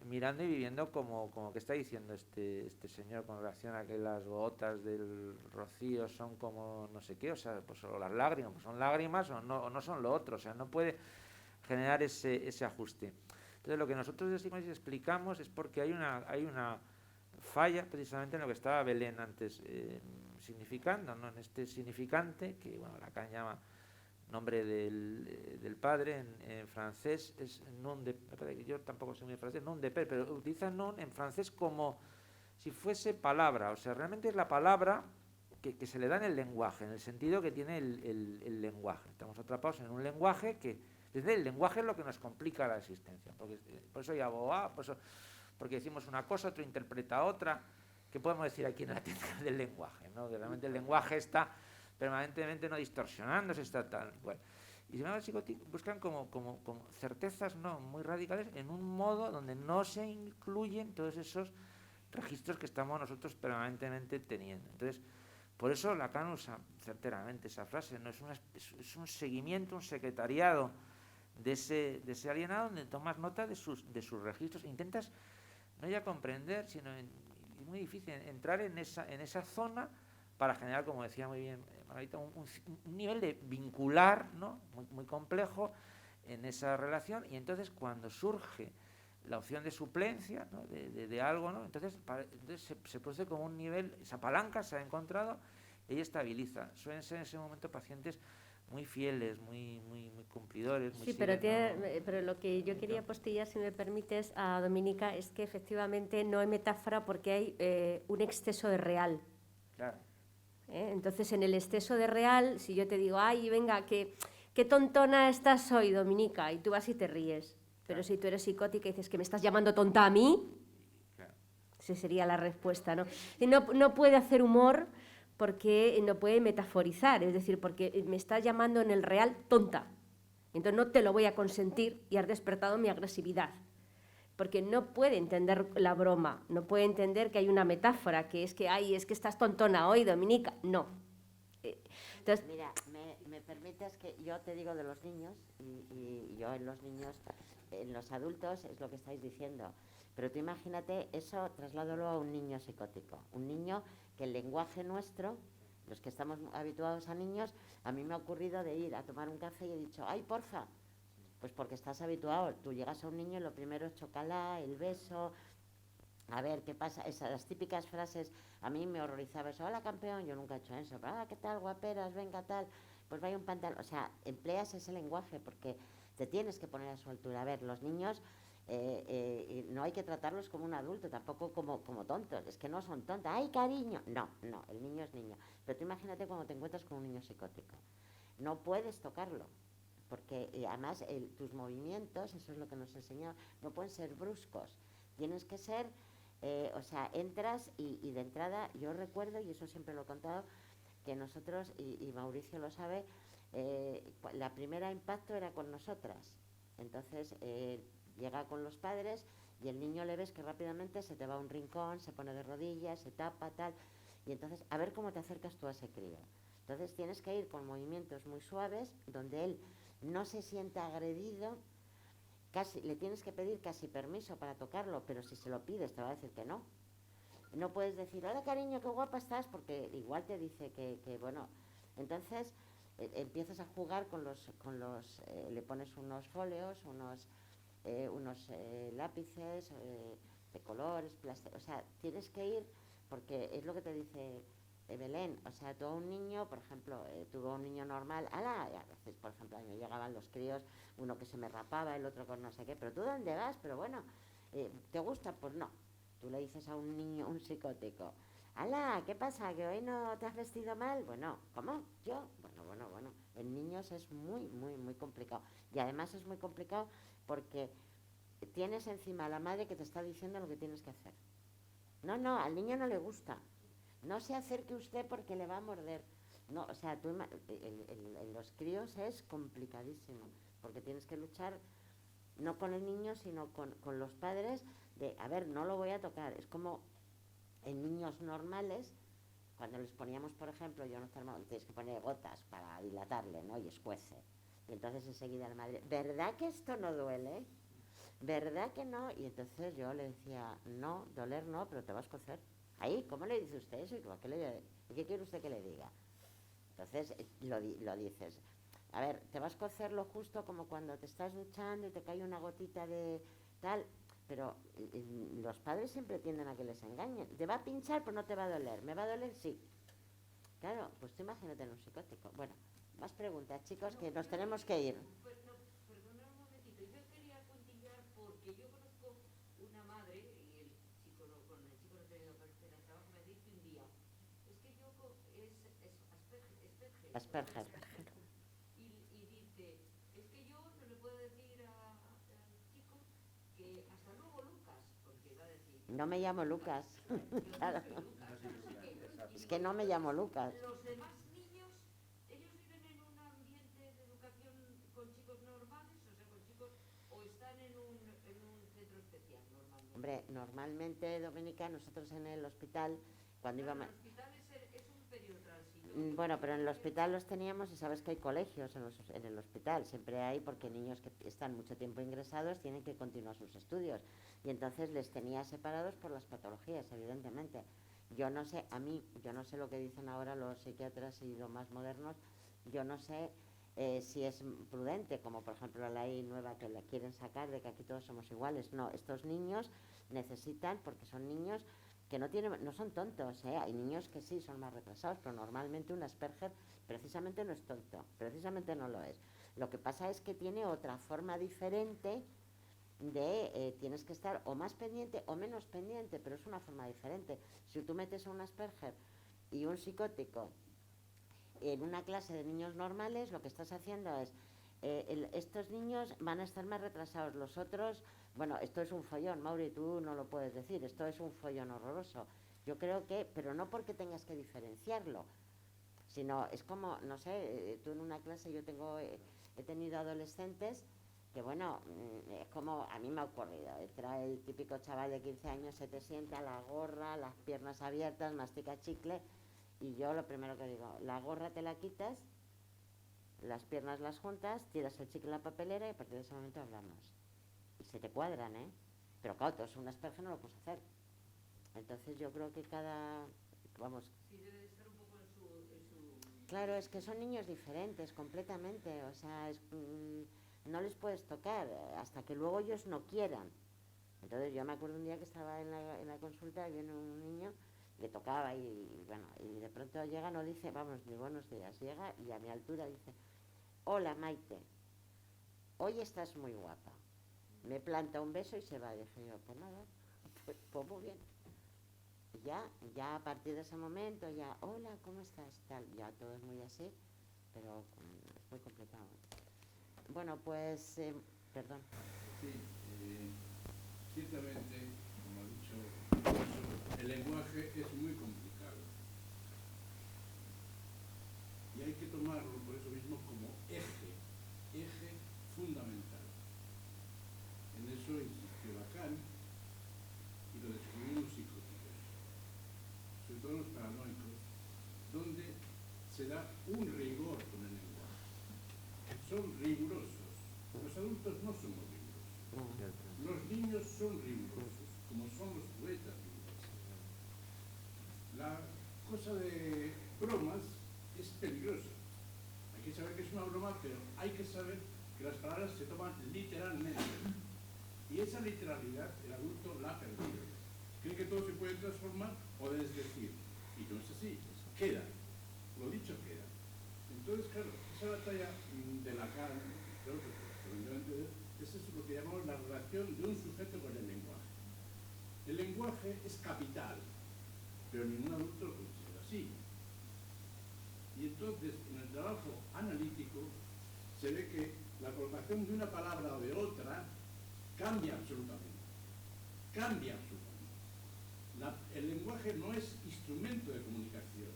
mirando y viviendo como que está diciendo este señor con relación a que las gotas del rocío son como no sé qué, o sea, pues o las lágrimas, pues son lágrimas o no son lo otro, o sea, no puede generar ese ajuste. Entonces, lo que nosotros de psicoanálisis explicamos es porque hay una falla precisamente en lo que estaba Belén antes significando, ¿no?, en este significante que, bueno, Lacan llama nombre del padre en francés es nom de, yo tampoco soy muy francés, nom de père, pero utiliza non en francés como si fuese palabra, o sea, realmente es la palabra que se le da en el lenguaje, en el sentido que tiene el lenguaje. Estamos atrapados en un lenguaje que, desde el lenguaje es lo que nos complica la existencia, porque, por eso ya porque decimos una cosa, otro interpreta otra. ¿Qué podemos decir aquí en la técnica del lenguaje, ¿no?, que realmente el lenguaje está permanentemente no distorsionándose, está tal cual. Y sin embargo, buscan como certezas, no muy radicales, en un modo donde no se incluyen todos esos registros que estamos nosotros permanentemente teniendo. Entonces, por eso Lacan usa certeramente esa frase, ¿no? Es un seguimiento, un secretariado de ese alienado donde tomas nota de sus registros, intentas no ya comprender, sino es muy difícil entrar en esa zona para generar, como decía muy bien Margarita, un nivel de vincular, ¿no?, muy complejo en esa relación, y entonces cuando surge la opción de suplencia, ¿no?, de algo, ¿no?, entonces se produce como un nivel, esa palanca se ha encontrado y estabiliza. Suelen ser en ese momento pacientes muy fieles, muy cumplidores. Muy sí, pero lo que yo quería postillar, si me permites, a Dominica, es que efectivamente no hay metáfora porque hay un exceso de real. Claro. Entonces, en el exceso de real, si yo te digo, ay, venga, qué tontona estás hoy, Dominica, y tú vas y te ríes. Pero si tú eres psicótica y dices que me estás llamando tonta a mí, esa sería la respuesta, ¿no? Y no puede hacer humor porque no puede metaforizar, es decir, porque me estás llamando en el real tonta. Entonces no te lo voy a consentir y has despertado mi agresividad. Porque no puede entender la broma, no puede entender que hay una metáfora, que es que, ay, es que estás tontona hoy, Dominica. No. Entonces, mira, me permites que yo te digo de los niños, y yo en los niños, en los adultos es lo que estáis diciendo, pero tú imagínate eso, trasládalo a un niño psicótico, un niño que el lenguaje nuestro, los que estamos habituados a niños, a mí me ha ocurrido de ir a tomar un café y he dicho, ay, porfa. Pues porque estás habituado. Tú llegas a un niño y lo primero es chocala, el beso, a ver qué pasa. Las típicas frases, a mí me horrorizaba eso, hola campeón, yo nunca he hecho eso, pero, ¿qué tal, guaperas? Venga, tal, pues vaya un pantalón. O sea, empleas ese lenguaje porque te tienes que poner a su altura. A ver, los niños no hay que tratarlos como un adulto, tampoco como tontos, es que no son tontos. ¡Ay, cariño! No, el niño es niño. Pero tú imagínate cuando te encuentras con un niño psicótico. No puedes tocarlo. Porque además tus movimientos, eso es lo que nos enseñó, no pueden ser bruscos, tienes que ser, o sea, entras y de entrada, yo recuerdo, y eso siempre lo he contado, que nosotros, y Mauricio lo sabe, la primera impacto era con nosotras, entonces llega con los padres y el niño le ves que rápidamente se te va a un rincón, se pone de rodillas, se tapa, tal, y entonces a ver cómo te acercas tú a ese crío. Entonces tienes que ir con movimientos muy suaves, donde él no se sienta agredido, casi le tienes que pedir casi permiso para tocarlo, pero si se lo pides te va a decir que no. No puedes decir, hola cariño, qué guapa estás, porque igual te dice que bueno. Entonces empiezas a jugar con los le pones unos fóleos, unos lápices de colores, o sea, tienes que ir, porque es lo que te dice Belén, o sea, tú a un niño, por ejemplo, tuvo un niño normal, ¡ala! Y a veces, por ejemplo, a mí llegaban los críos, uno que se me rapaba, el otro con no sé qué, pero ¿tú dónde vas? Pero bueno, ¿te gusta? Pues no. Tú le dices a un niño, un psicótico, ¡ala! ¿Qué pasa? ¿Que hoy no te has vestido mal? Bueno, ¿cómo? ¿Yo? Bueno. En niños es muy complicado. Y además es muy complicado porque tienes encima a la madre que te está diciendo lo que tienes que hacer. No, no, al niño no le gusta. No se acerque usted porque le va a morder. No, o sea, en los críos es complicadísimo, porque tienes que luchar no con el niño, sino con los padres de, a ver, no lo voy a tocar. Es como en niños normales, cuando les poníamos, por ejemplo, yo no tienes que poner gotas para dilatarle, ¿no? Y escuece. Y entonces enseguida la madre, ¿verdad que esto no duele? ¿Verdad que no? Y entonces yo le decía, no, doler no, pero te vas a cocer. Ahí, ¿cómo le dice usted eso? ¿Qué quiere usted que le diga? Entonces lo dices. A ver, te vas a cocer lo justo como cuando te estás duchando y te cae una gotita de tal, pero los padres siempre tienden a que les engañen. Te va a pinchar, pero no te va a doler. ¿Me va a doler? Sí. Claro, pues tú imagínate en un psicótico. Bueno, más preguntas, chicos, que nos tenemos que ir. Pues no, perdona un momentito. Yo quería puntillar porque yo conozco una madre, y el chico no, con el chico no he tenido que hacer el trabajo, me dice un día, es que yo es Asperger. y dice, es que yo no le puedo decir al chico que hasta luego Lucas, porque va a decir, No me llamo Lucas. yo no Claro. soy Lucas, no sé qué. Y Es digo, que no me llamo Lucas. los demás niños, ellos viven en un ambiente de educación con chicos normales, o sea, con chicos, o están en un centro especial normalmente. Hombre, normalmente, Doménica, nosotros en el hospital, cuando Claro, íbamos... el hospital es un periodo transitorio. Bueno, pero en el hospital los teníamos y sabes que hay colegios en el hospital, siempre hay, porque niños que están mucho tiempo ingresados tienen que continuar sus estudios y entonces les tenía separados por las patologías, evidentemente. Yo no sé lo que dicen ahora los psiquiatras y los más modernos, yo no sé si es prudente, como por ejemplo la ley nueva que la quieren sacar de que aquí todos somos iguales. No, estos niños necesitan, porque son niños que no son tontos, hay niños que sí son más retrasados, pero normalmente un Asperger precisamente no es tonto, precisamente no lo es. Lo que pasa es que tiene otra forma diferente de, tienes que estar o más pendiente o menos pendiente, pero es una forma diferente. Si tú metes a un Asperger y un psicótico en una clase de niños normales, lo que estás haciendo es, estos niños van a estar más retrasados, los otros, bueno, esto es un follón, Mauri, tú no lo puedes decir, esto es un follón horroroso. Yo creo que, pero no porque tengas que diferenciarlo, sino es como, no sé, tú en una clase he tenido adolescentes que bueno, es como a mí me ha ocurrido, entra el típico chaval de 15 años, se te sienta, la gorra, las piernas abiertas, mastica chicle, y yo lo primero que digo, la gorra te la quitas, las piernas las juntas, tiras el chicle en la papelera y a partir de ese momento hablamos. Y se te cuadran, ¿eh? Pero claro, tú es un Asperger, no lo puedes hacer. Entonces yo creo que vamos... Sí, debe de estar un poco en su... Claro, es que son niños diferentes completamente, o sea, no les puedes tocar hasta que luego ellos no quieran. Entonces yo me acuerdo un día que estaba en la consulta y viene un niño, le tocaba y bueno, y de pronto llega, no dice, vamos, ni buenos días, llega y a mi altura dice, hola Maite, hoy estás muy guapa. Me planta un beso y se va. Dije yo, pues nada, pues muy bien. Y ya a partir de ese momento, ya, hola, ¿cómo estás? Tal, ya todo es muy así, pero es muy complicado. Bueno, pues, perdón. Sí, ciertamente, como ha dicho, el lenguaje es muy complicado. Y hay que tomarlo por eso mismo como eje fundamental. En eso insistió Lacan y lo descubrieron los psicóticos, sobre todo los paranoicos, donde se da un rigor con el lenguaje. Son rigurosos. Los adultos no somos rigurosos. Los niños son rigurosos, como son los poetas rigurosos. La cosa de bromas es peligrosa. Hay que saber que es una broma, pero hay que saber que las palabras se toman literalmente. Y esa literalidad el adulto la ha perdido. Cree que todo se puede transformar o desdecir. Y no es así. Queda. Lo dicho queda. Entonces, claro, esa batalla de Lacan, creo que es lo que llamamos la relación de un sujeto con el lenguaje. El lenguaje es capital, pero ningún adulto lo considera así. Y entonces, en el trabajo analítico, se ve que la colocación de una palabra o de otra cambia absolutamente. Cambia absolutamente. el lenguaje no es instrumento de comunicación.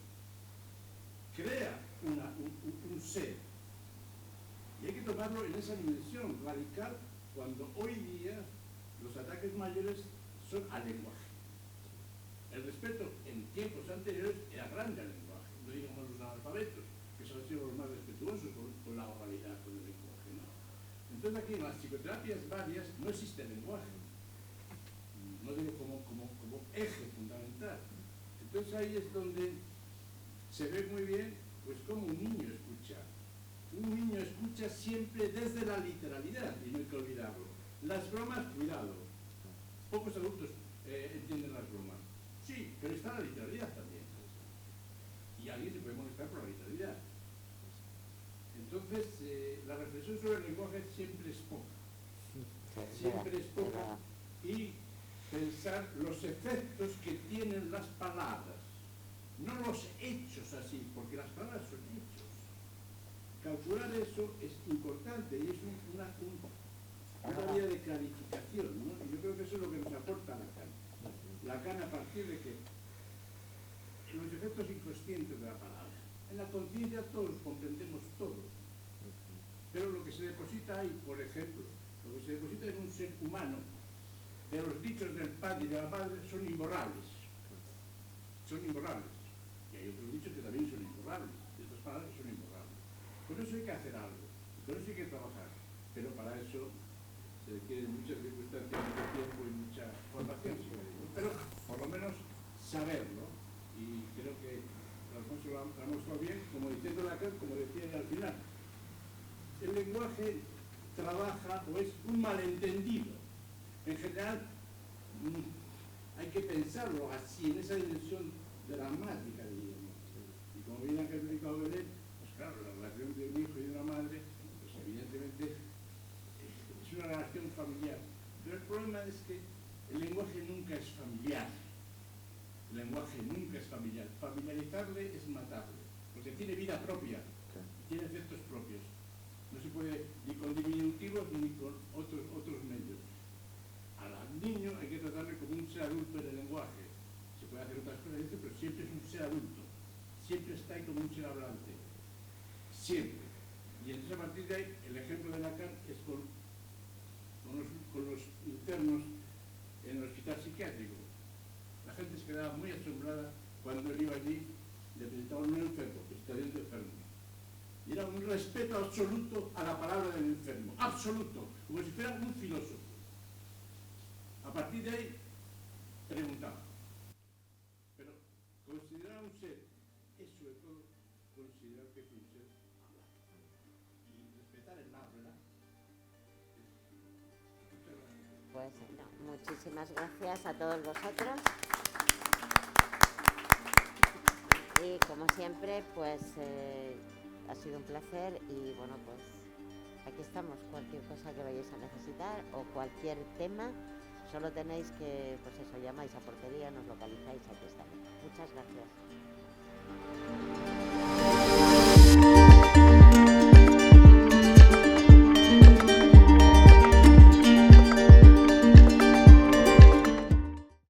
Crea un ser. Y hay que tomarlo en esa dimensión radical cuando hoy día los ataques mayores son al lenguaje. El respeto en tiempos anteriores era grande al lenguaje, no digamos los analfabetos, que son los más respetuosos con la oralidad, con el lenguaje, ¿no? Entonces aquí en las psicoterapias varias no existe el lenguaje, no digo como eje fundamental. Entonces ahí es donde se ve muy bien pues cómo un niño escucha. Un niño escucha siempre desde la literalidad, y no hay que olvidarlo. Las bromas, cuidado. Pocos adultos entienden las bromas. Sí, pero está la literalidad también. Y alguien se puede molestar por la literalidad. Entonces, la reflexión sobre el lenguaje siempre es poca. Siempre es poca. Y pensar los efectos que tienen las palabras. No los hechos así, porque las palabras son hechos. Calcular eso es importante y es una vía de clarificación, ¿no? Y yo creo que eso es lo que nos aporta Lacan. Lacan a partir de que los efectos inconscientes de la palabra. En la conciencia todos comprendemos todo. Pero lo que se deposita ahí, por ejemplo, lo que se deposita en un ser humano, de los dichos del padre y de la madre, son imborrables. Son imborrables. Y hay otros dichos que también son imborrables. Y otras palabras son imborrables. Por eso hay que hacer algo. Por eso hay que trabajar. Pero para eso se requieren muchas circunstancias, mucho tiempo y mucha formación, si me digo. Pero por lo menos saberlo. Y creo que Alfonso lo ha mostrado bien, como diciendo Lacan, como decía al final. El lenguaje trabaja o es un malentendido. En general, hay que pensarlo así, en esa dimensión dramática, diríamos. Y como bien ha explicado Belén, pues claro, la relación de un hijo y de una madre, pues evidentemente es una relación familiar. Pero el problema es que el lenguaje nunca es familiar. El lenguaje nunca es familiar. Familiarizarle es matarle, porque tiene vida propia, tiene efectos propios. No se puede ni con diminutivos ni con otros medios. Al niño hay que tratarle como un ser adulto en el lenguaje. Se puede hacer otras cosas, pero siempre es un ser adulto. Siempre está ahí como un ser hablante. Siempre. Y entonces a partir de ahí, el ejemplo de Lacan es con los internos en el hospital psiquiátrico. La gente se quedaba muy asombrada cuando él iba allí, le presentaban un enfermo, que está dentro enfermo. Y era un respeto absoluto a la palabra del enfermo. Absoluto. Como si fuera un filósofo. A partir de ahí, preguntaba. Pero considerar un ser es sobre todo considerar que es un ser hablado. Y respetar el nada, ¿verdad? Pues no, muchísimas gracias a todos vosotros. Y como siempre, pues ha sido un placer y bueno, pues aquí estamos. Cualquier cosa que vayáis a necesitar o cualquier tema, solo tenéis que, pues eso, llamáis a Portería, nos localizáis, aquí estamos. Muchas gracias.